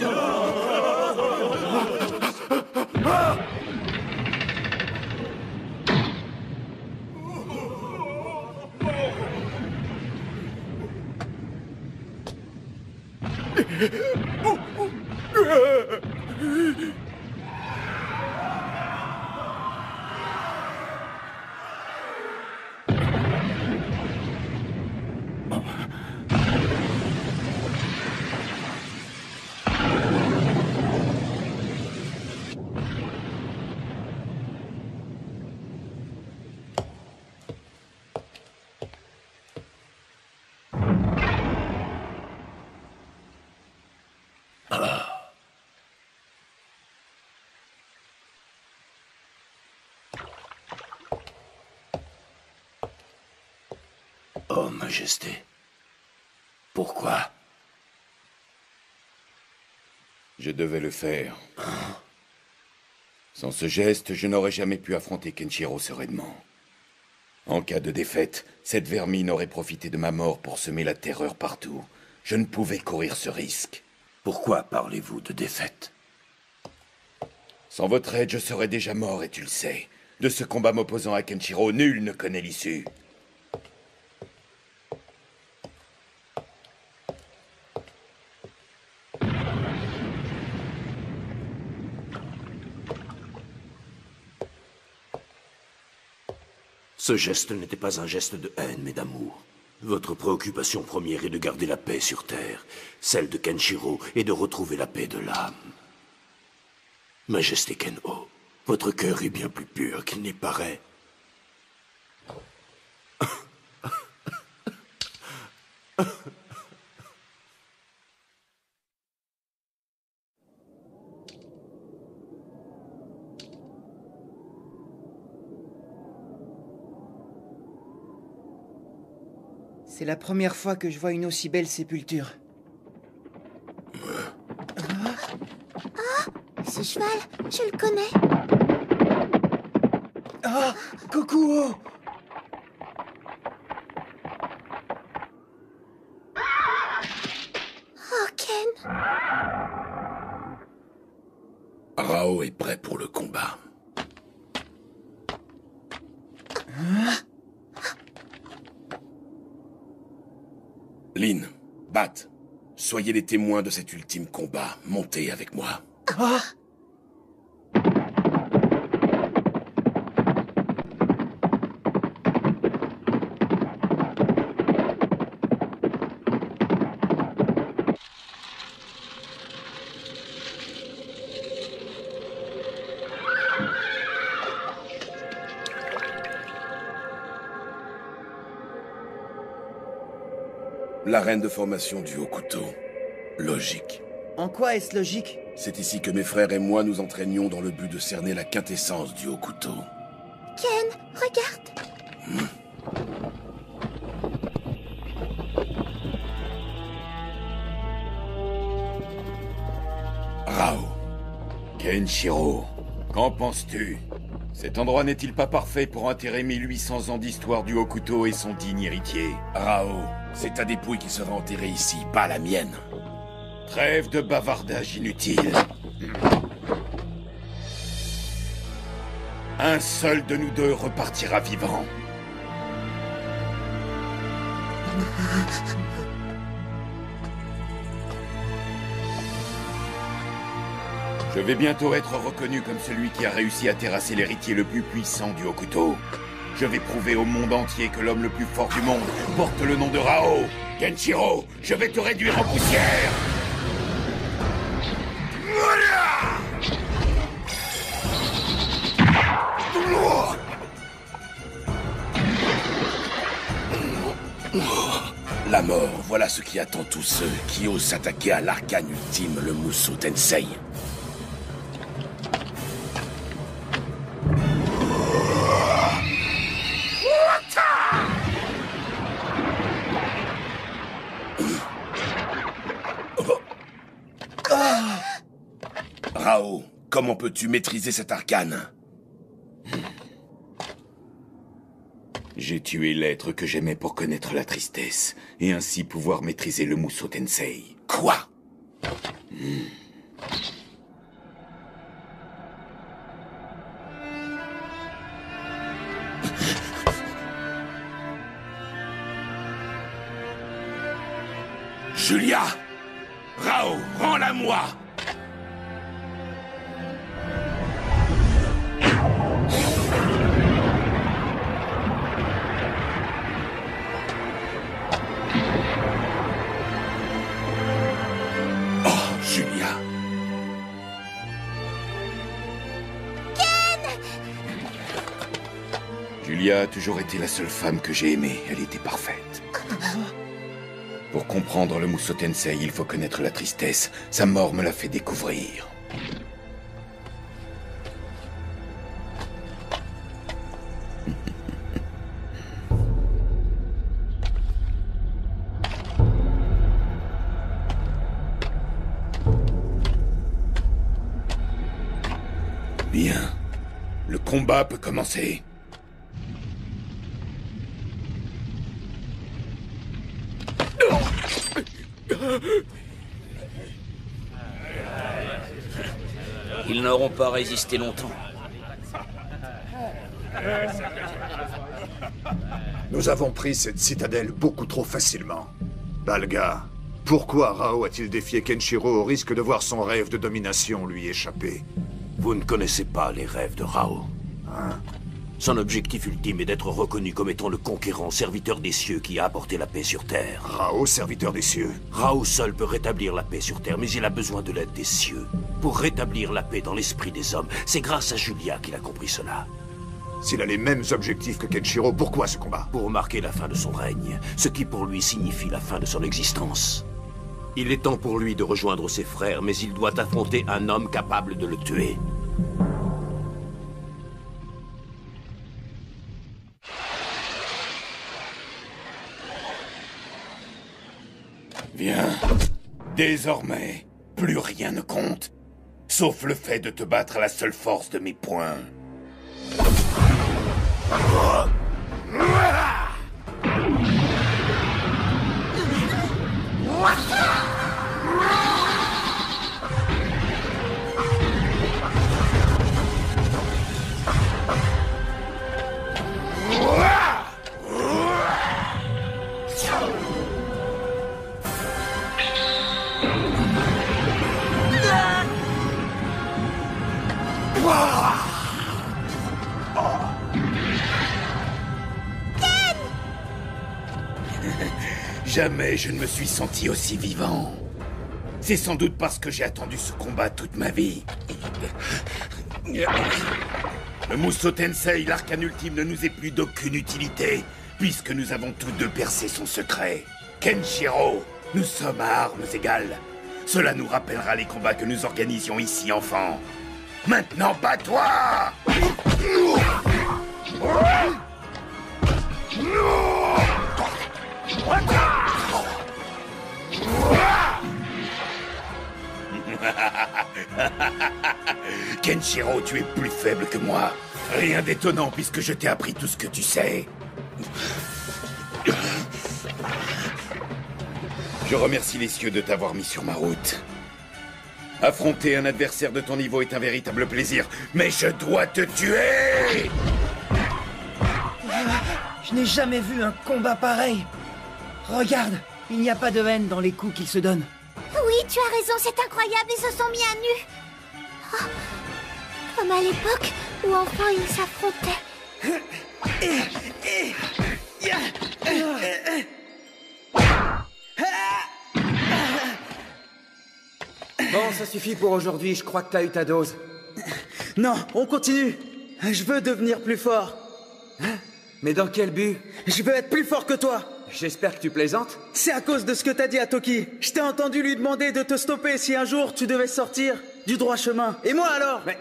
Speaker 18: Oh, Majesté.
Speaker 7: Pourquoi?
Speaker 18: Je devais le faire. Sans ce geste, je n'aurais jamais pu affronter Kenshiro sereinement. En cas de défaite, cette vermine aurait profité de ma mort pour semer la terreur partout. Je ne pouvais courir ce risque.
Speaker 7: Pourquoi parlez-vous de défaite?
Speaker 18: Sans votre aide, je serais déjà mort et tu le sais. De ce combat m'opposant à Kenshiro, nul ne connaît l'issue.
Speaker 7: Ce geste n'était pas un geste de haine, mais d'amour. Votre préoccupation première est de garder la paix sur Terre. Celle de Kenshiro est de retrouver la paix de l'âme. Majesté Ken-Oh, votre cœur est bien plus pur qu'il n'y paraît.
Speaker 14: C'est la première fois que je vois une aussi belle sépulture.
Speaker 17: Ce cheval, je le connais.
Speaker 14: Ah, Kokuo!
Speaker 17: Oh, Ken.
Speaker 7: Rao est prêt pour le combat.
Speaker 18: Lin, Bat, soyez les témoins de cet ultime combat. Montez avec moi.
Speaker 14: Ah!
Speaker 18: L'arène de formation du Hokuto. Logique.
Speaker 14: En quoi est-ce logique?
Speaker 18: C'est ici que mes frères et moi nous entraînions dans le but de cerner la quintessence du Hokuto.
Speaker 17: Ken, regarde.
Speaker 18: Rao. Kenshiro. Qu'en penses-tu? Cet endroit n'est-il pas parfait pour enterrer 1800 ans d'histoire du Hokuto et son digne héritier?
Speaker 7: Rao, c'est ta dépouille qui sera enterrée ici, pas la mienne.
Speaker 18: Trêve de bavardage inutile. Un seul de nous deux repartira vivant. Je vais bientôt être reconnu comme celui qui a réussi à terrasser l'héritier le plus puissant du Hokuto. Je vais prouver au monde entier que l'homme le plus fort du monde porte le nom de Rao. Kenshiro, je vais te réduire en poussière.
Speaker 7: La mort, voilà ce qui attend tous ceux qui osent s'attaquer à l'arcane ultime, le Musou Tensei. Rao, comment peux-tu maîtriser cet arcane?
Speaker 18: J'ai tué l'être que j'aimais pour connaître la tristesse, et ainsi pouvoir maîtriser le Musou Tensei.
Speaker 7: Quoi? Julia! Rao, rends-la-moi!
Speaker 18: Julia a toujours été la seule femme que j'ai aimée. Elle était parfaite. Pour comprendre le Musou Tensei, il faut connaître la tristesse. Sa mort me l'a fait découvrir. Bien. Le combat peut commencer.
Speaker 7: Ils n'auront pas résisté longtemps.
Speaker 12: Nous avons pris cette citadelle beaucoup trop facilement. Balga, pourquoi Rao a-t-il défié Kenshiro au risque de voir son rêve de domination lui échapper?
Speaker 11: Vous ne connaissez pas les rêves de Rao.
Speaker 12: Hein?
Speaker 11: Son objectif ultime est d'être reconnu comme étant le conquérant serviteur des cieux qui a apporté la paix sur Terre.
Speaker 12: Rao, serviteur des cieux?
Speaker 11: Rao seul peut rétablir la paix sur Terre, mais il a besoin de l'aide des cieux. Pour rétablir la paix dans l'esprit des hommes, c'est grâce à Julia qu'il a compris cela.
Speaker 12: S'il a les mêmes objectifs que Kenshiro, pourquoi ce combat?
Speaker 11: Pour marquer la fin de son règne, ce qui pour lui signifie la fin de son existence. Il est temps pour lui de rejoindre ses frères, mais il doit affronter un homme capable de le tuer.
Speaker 18: Viens. Désormais, plus rien ne compte, sauf le fait de te battre à la seule force de mes poings. Jamais je ne me suis senti aussi vivant. C'est sans doute parce que j'ai attendu ce combat toute ma vie. Le Musou Tensei, l'arcane ultime, ne nous est plus d'aucune utilité, puisque nous avons tous deux percé son secret. Kenshiro, nous sommes à armes égales. Cela nous rappellera les combats que nous organisions ici, enfant. Maintenant, bats-toi! Kenshiro, tu es plus faible que moi. Rien d'étonnant puisque je t'ai appris tout ce que tu sais. Je remercie les cieux de t'avoir mis sur ma route. Affronter un adversaire de ton niveau est un véritable plaisir, mais je dois te tuer!
Speaker 14: Je n'ai jamais vu un combat pareil. Regarde, il n'y a pas de haine dans les coups qu'ils se donnent.
Speaker 17: Oui, tu as raison, c'est incroyable, ils se sont mis à nu. Oh, comme à l'époque où enfin ils s'affrontaient.
Speaker 14: Bon, ça suffit pour aujourd'hui, je crois que t'as eu ta dose. Non, on continue. Je veux devenir plus fort. Mais dans quel but? Je veux être plus fort que toi. J'espère que tu plaisantes. C'est à cause de ce que t'as dit à Toki. Je t'ai entendu lui demander de te stopper si un jour tu devais sortir du droit chemin. Et moi alors? Mais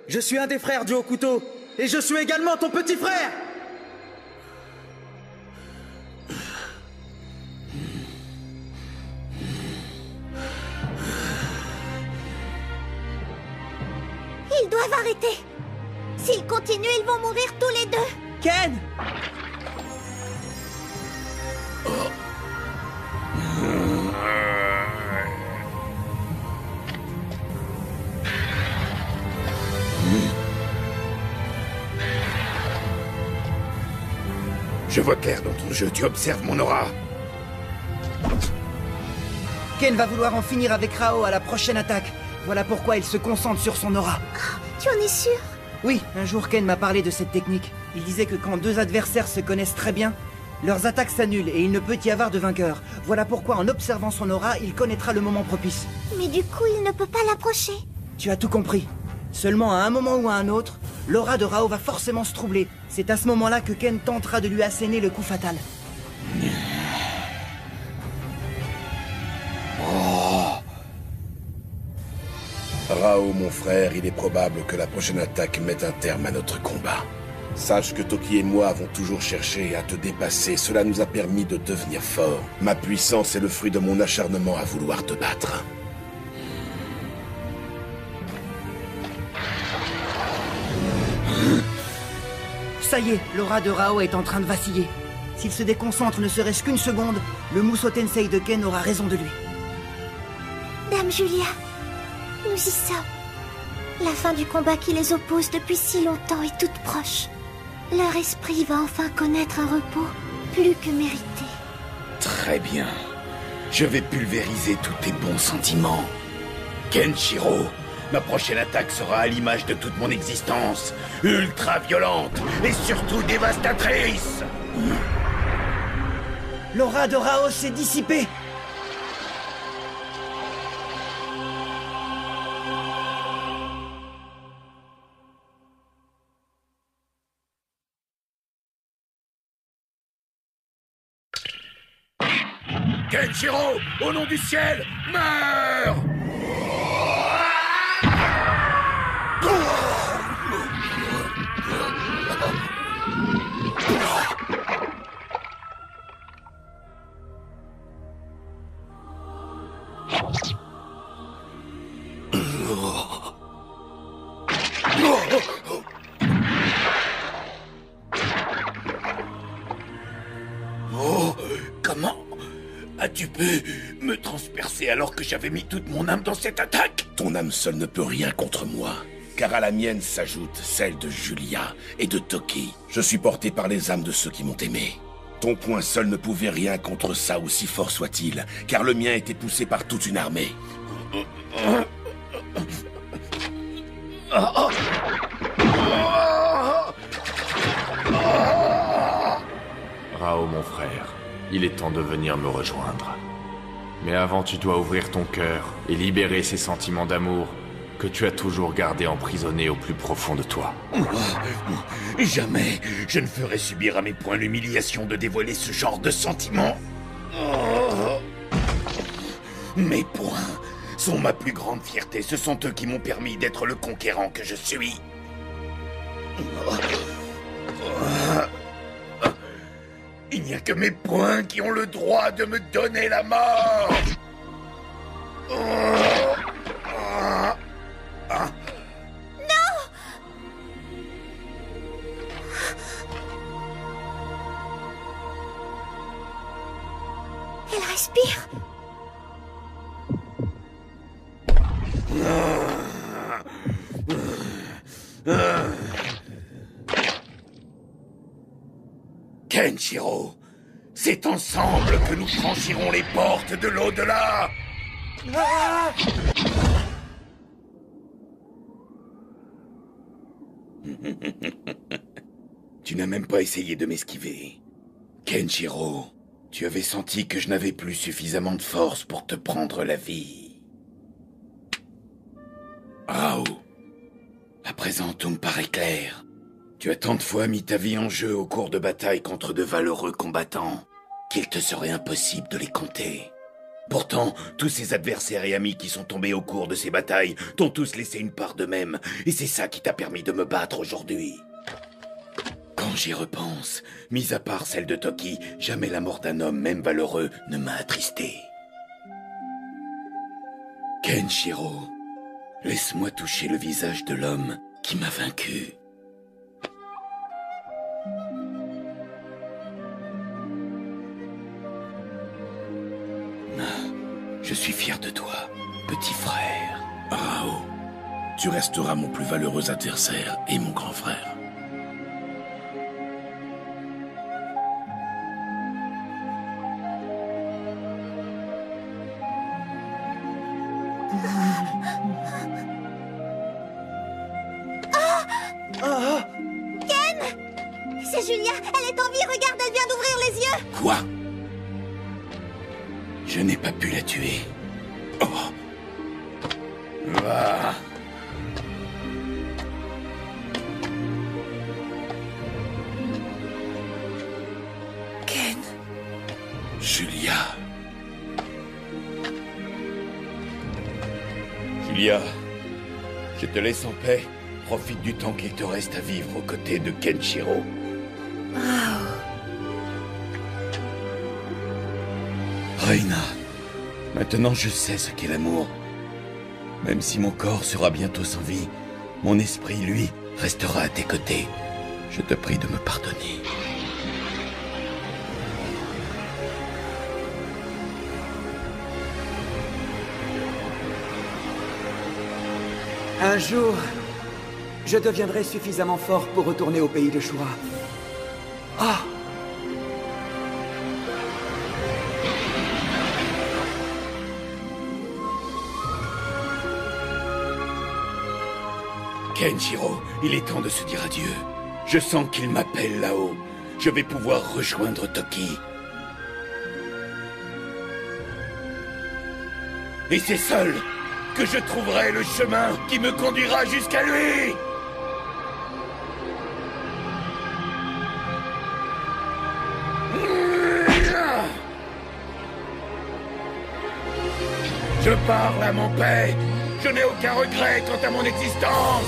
Speaker 14: je suis un des frères du Hokuto. Et je suis également ton petit frère.
Speaker 17: Ils doivent arrêter. S'ils continuent, ils vont mourir tous les deux.
Speaker 14: Ken!
Speaker 18: Je vois clair dans ton jeu, tu observes mon aura.
Speaker 14: Ken va vouloir en finir avec Rao à la prochaine attaque. Voilà pourquoi il se concentre sur son aura.
Speaker 17: Tu en es sûr?
Speaker 14: Oui, un jour Ken m'a parlé de cette technique. Il disait que quand deux adversaires se connaissent très bien, leurs attaques s'annulent et il ne peut y avoir de vainqueur. Voilà pourquoi en observant son aura, il connaîtra le moment propice.
Speaker 17: Mais du coup, il ne peut pas l'approcher.
Speaker 14: Tu as tout compris. Seulement à un moment ou à un autre, l'aura de Rao va forcément se troubler. C'est à ce moment-là que Ken tentera de lui asséner le coup fatal.
Speaker 18: Rao, mon frère, il est probable que la prochaine attaque mette un terme à notre combat. Sache que Toki et moi avons toujours cherché à te dépasser. Cela nous a permis de devenir forts. Ma puissance est le fruit de mon acharnement à vouloir te battre.
Speaker 3: Ça y est, l'aura de Rao est en train de vaciller. S'il se déconcentre ne serait-ce qu'une seconde, le Musou Tensei de Ken aura raison de lui.
Speaker 17: Dame Julia, nous y sommes. La fin du combat qui les oppose depuis si longtemps est toute proche. Leur esprit va enfin connaître un repos plus que mérité.
Speaker 7: Très bien. Je vais pulvériser tous tes bons sentiments. Kenshiro, ma prochaine attaque sera à l'image de toute mon existence. Ultra violente et surtout dévastatrice.
Speaker 3: L'aura de Rao s'est dissipée.
Speaker 7: Kenshiro, au nom du ciel, meurs! Oh, comment as-tu pu me transpercer alors que j'avais mis toute mon âme dans cette attaque? Ton âme seule ne peut rien contre moi, car à la mienne s'ajoute celle de Julia et de Toki. Je suis porté par les âmes de ceux qui m'ont aimé. Ton poing seul ne pouvait rien contre ça, aussi fort soit-il, car le mien était poussé par toute une armée.
Speaker 13: Rao, mon frère, il est temps de venir me rejoindre. Mais avant, tu dois ouvrir ton cœur et libérer ces sentiments d'amour que tu as toujours gardés emprisonnés au plus profond de toi.
Speaker 7: Jamais je ne ferai subir à mes poings l'humiliation de dévoiler ce genre de sentiments. Mes poings sont ma plus grande fierté. Ce sont eux qui m'ont permis d'être le conquérant que je suis. Il n'y a que mes poings qui ont le droit de me donner la mort.
Speaker 17: Elle respire.
Speaker 7: Kenshiro, c'est ensemble que nous franchirons les portes de l'au-delà. Tu n'as même pas essayé de m'esquiver. Kenshiro, tu avais senti que je n'avais plus suffisamment de force pour te prendre la vie. Rao, à présent tout me paraît clair. Tu as tant de fois mis ta vie en jeu au cours de batailles contre de valeureux combattants qu'il te serait impossible de les compter. Pourtant, tous ces adversaires et amis qui sont tombés au cours de ces batailles t'ont tous laissé une part d'eux-mêmes, et c'est ça qui t'a permis de me battre aujourd'hui. Quand j'y repense, mis à part celle de Toki, jamais la mort d'un homme, même valeureux, ne m'a attristé. Kenshiro, laisse-moi toucher le visage de l'homme qui m'a vaincu. Je suis fier de toi, petit frère. Rao, tu resteras mon plus valeureux adversaire et mon grand frère.
Speaker 17: Ken! C'est Julia, elle est en vie, regarde, elle vient d'ouvrir les yeux.
Speaker 7: Quoi? Je n'ai pas pu la tuer. Oh. Ah.
Speaker 5: Ken.
Speaker 7: Julia. Julia, je te laisse en paix. Profite du temps qu'il te reste à vivre aux côtés de Kenshiro. Reina, maintenant je sais ce qu'est l'amour. Même si mon corps sera bientôt sans vie, mon esprit, lui, restera à tes côtés.
Speaker 18: Je te prie de me pardonner.
Speaker 14: Un jour, je deviendrai suffisamment fort pour retourner au pays de Shura. Ah!
Speaker 2: Kenshiro, il est temps de se dire adieu. Je sens qu'il m'appelle là-haut. Je vais pouvoir rejoindre Toki. Et c'est seul que je trouverai le chemin qui me conduira jusqu'à lui. Je parle à mon père. Je n'ai aucun regret quant à mon existence.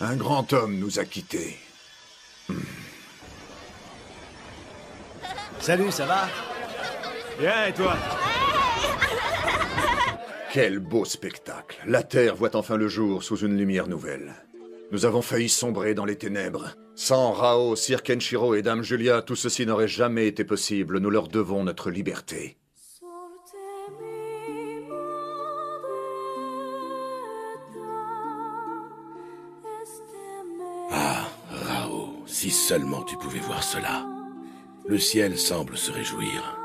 Speaker 12: Un grand homme nous a quittés.
Speaker 8: Salut, ça va? Bien, et toi?
Speaker 12: Quel beau spectacle. La Terre voit enfin le jour sous une lumière nouvelle. Nous avons failli sombrer dans les ténèbres. Sans Rao, Sir Kenshiro et Dame Julia, tout ceci n'aurait jamais été possible. Nous leur devons notre liberté.
Speaker 18: Si seulement tu pouvais voir cela. Le ciel semble se réjouir.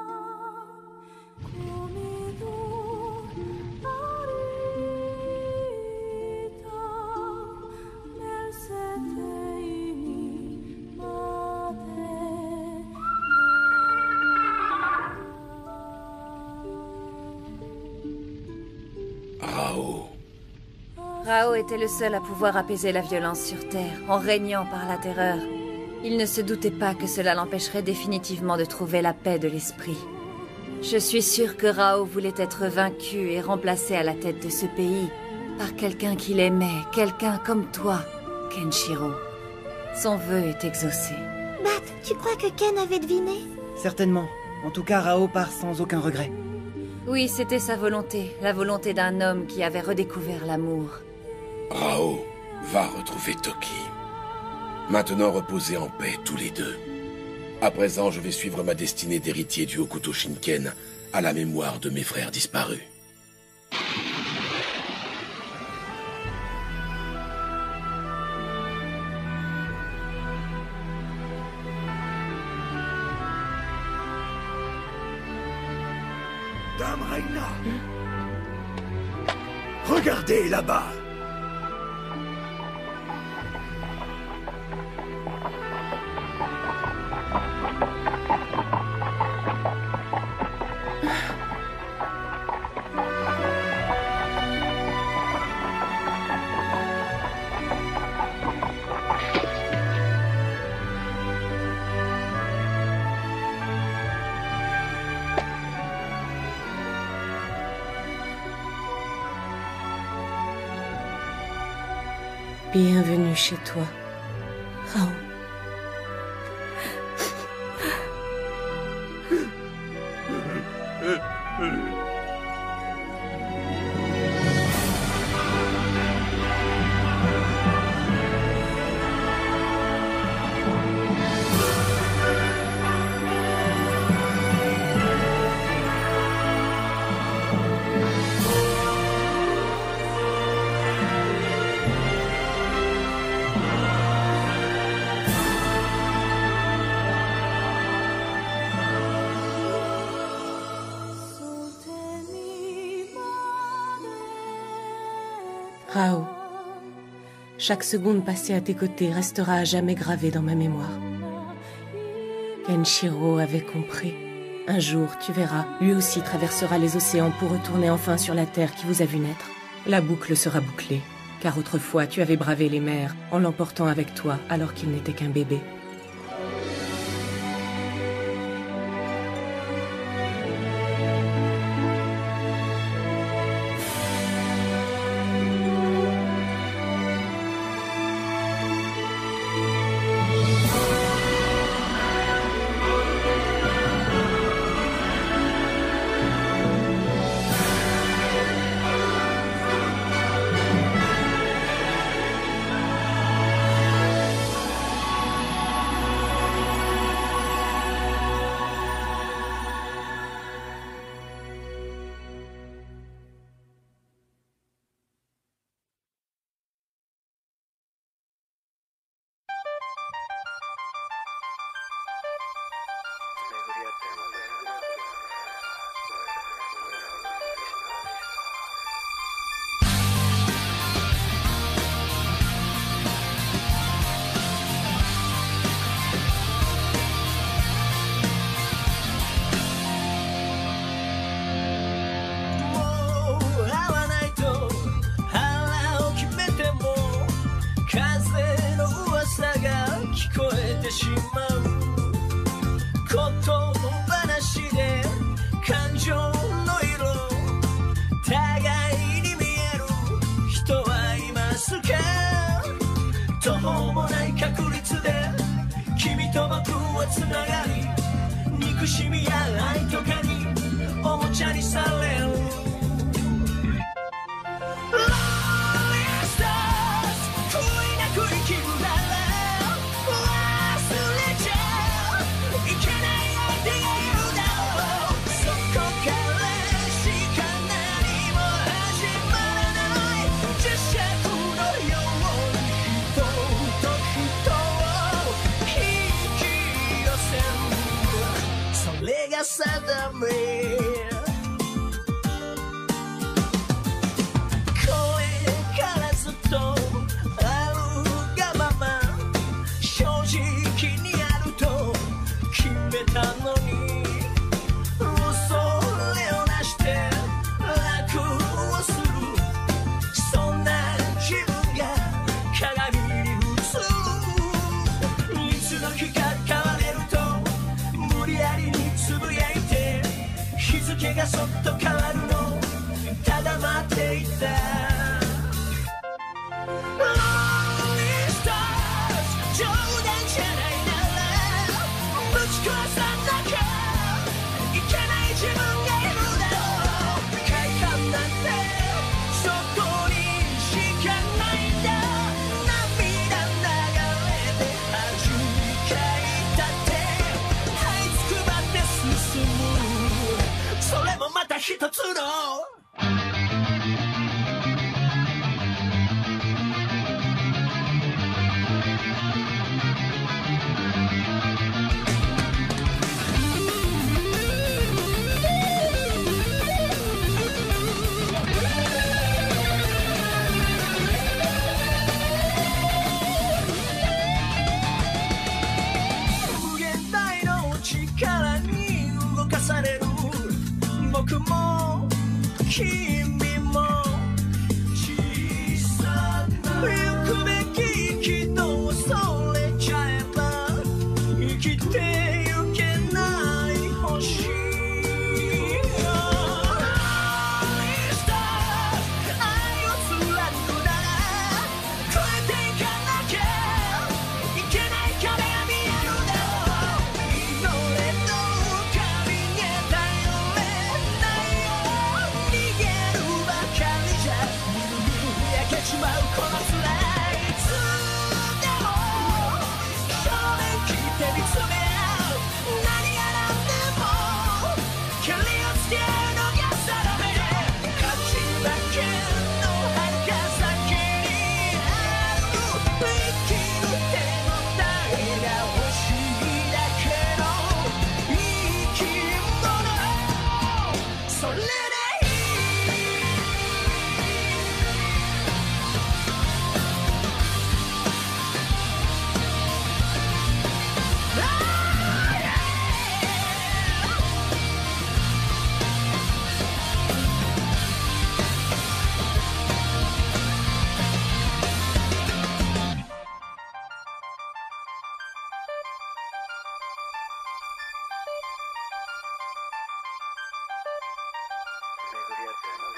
Speaker 5: Rao était le seul à pouvoir apaiser la violence sur Terre, en régnant par la terreur. Il ne se doutait pas que cela l'empêcherait définitivement de trouver la paix de l'esprit. Je suis sûre que Rao voulait être vaincu et remplacé à la tête de ce pays par quelqu'un qu'il aimait, quelqu'un comme toi, Kenshiro. Son vœu est exaucé.
Speaker 17: Bat, tu crois que Ken avait deviné?
Speaker 3: Certainement. En tout cas, Rao part sans aucun regret.
Speaker 5: Oui, c'était sa volonté, la volonté d'un homme qui avait redécouvert l'amour.
Speaker 18: Rao va retrouver Toki. Maintenant, reposez en paix tous les deux. À présent, je vais suivre ma destinée d'héritier du Hokuto Shinken à la mémoire de mes frères disparus.
Speaker 2: Dame Reina! Regardez là-bas!
Speaker 9: Bienvenue chez toi, Rao. Rao, chaque seconde passée à tes côtés restera à jamais gravée dans ma mémoire. Kenshiro avait compris. Un jour, tu verras, lui aussi traversera les océans pour retourner enfin sur la terre qui vous a vu naître. La boucle sera bouclée, car autrefois tu avais bravé les mers en l'emportant avec toi alors qu'il n'était qu'un bébé.
Speaker 16: しまう言話で感情の色互いに見える人はいますか途方もない確率で君と僕はつながり憎しみや愛とかにおもちゃにされる定めこれからずっとあるがまま正直にやると決めたのに嘘をなして楽をするそんな自分が鏡に映るいつの日か変われると無理やりにつぶやいて日付がそっと変わるのただ待っていた冗談じゃないならぶち壊さなきゃいけない自分がいるだろう快感なんてそこにしかないんだ涙流れて恥かいたって這いつくばって進むそれもまた一つの力に動かされる僕も君も小さな行くべき憤それちゃえば生きてゆけない星愛を貫くなら越えていかなきゃいけない壁が見えるだろうしまうこの辛いいつでも正面切って見つめ合う何が何でも距離をつけるのが定め勝ち負けの遥か先にある生きる手応えが欲しいだけの生き物それで巡り合ったよな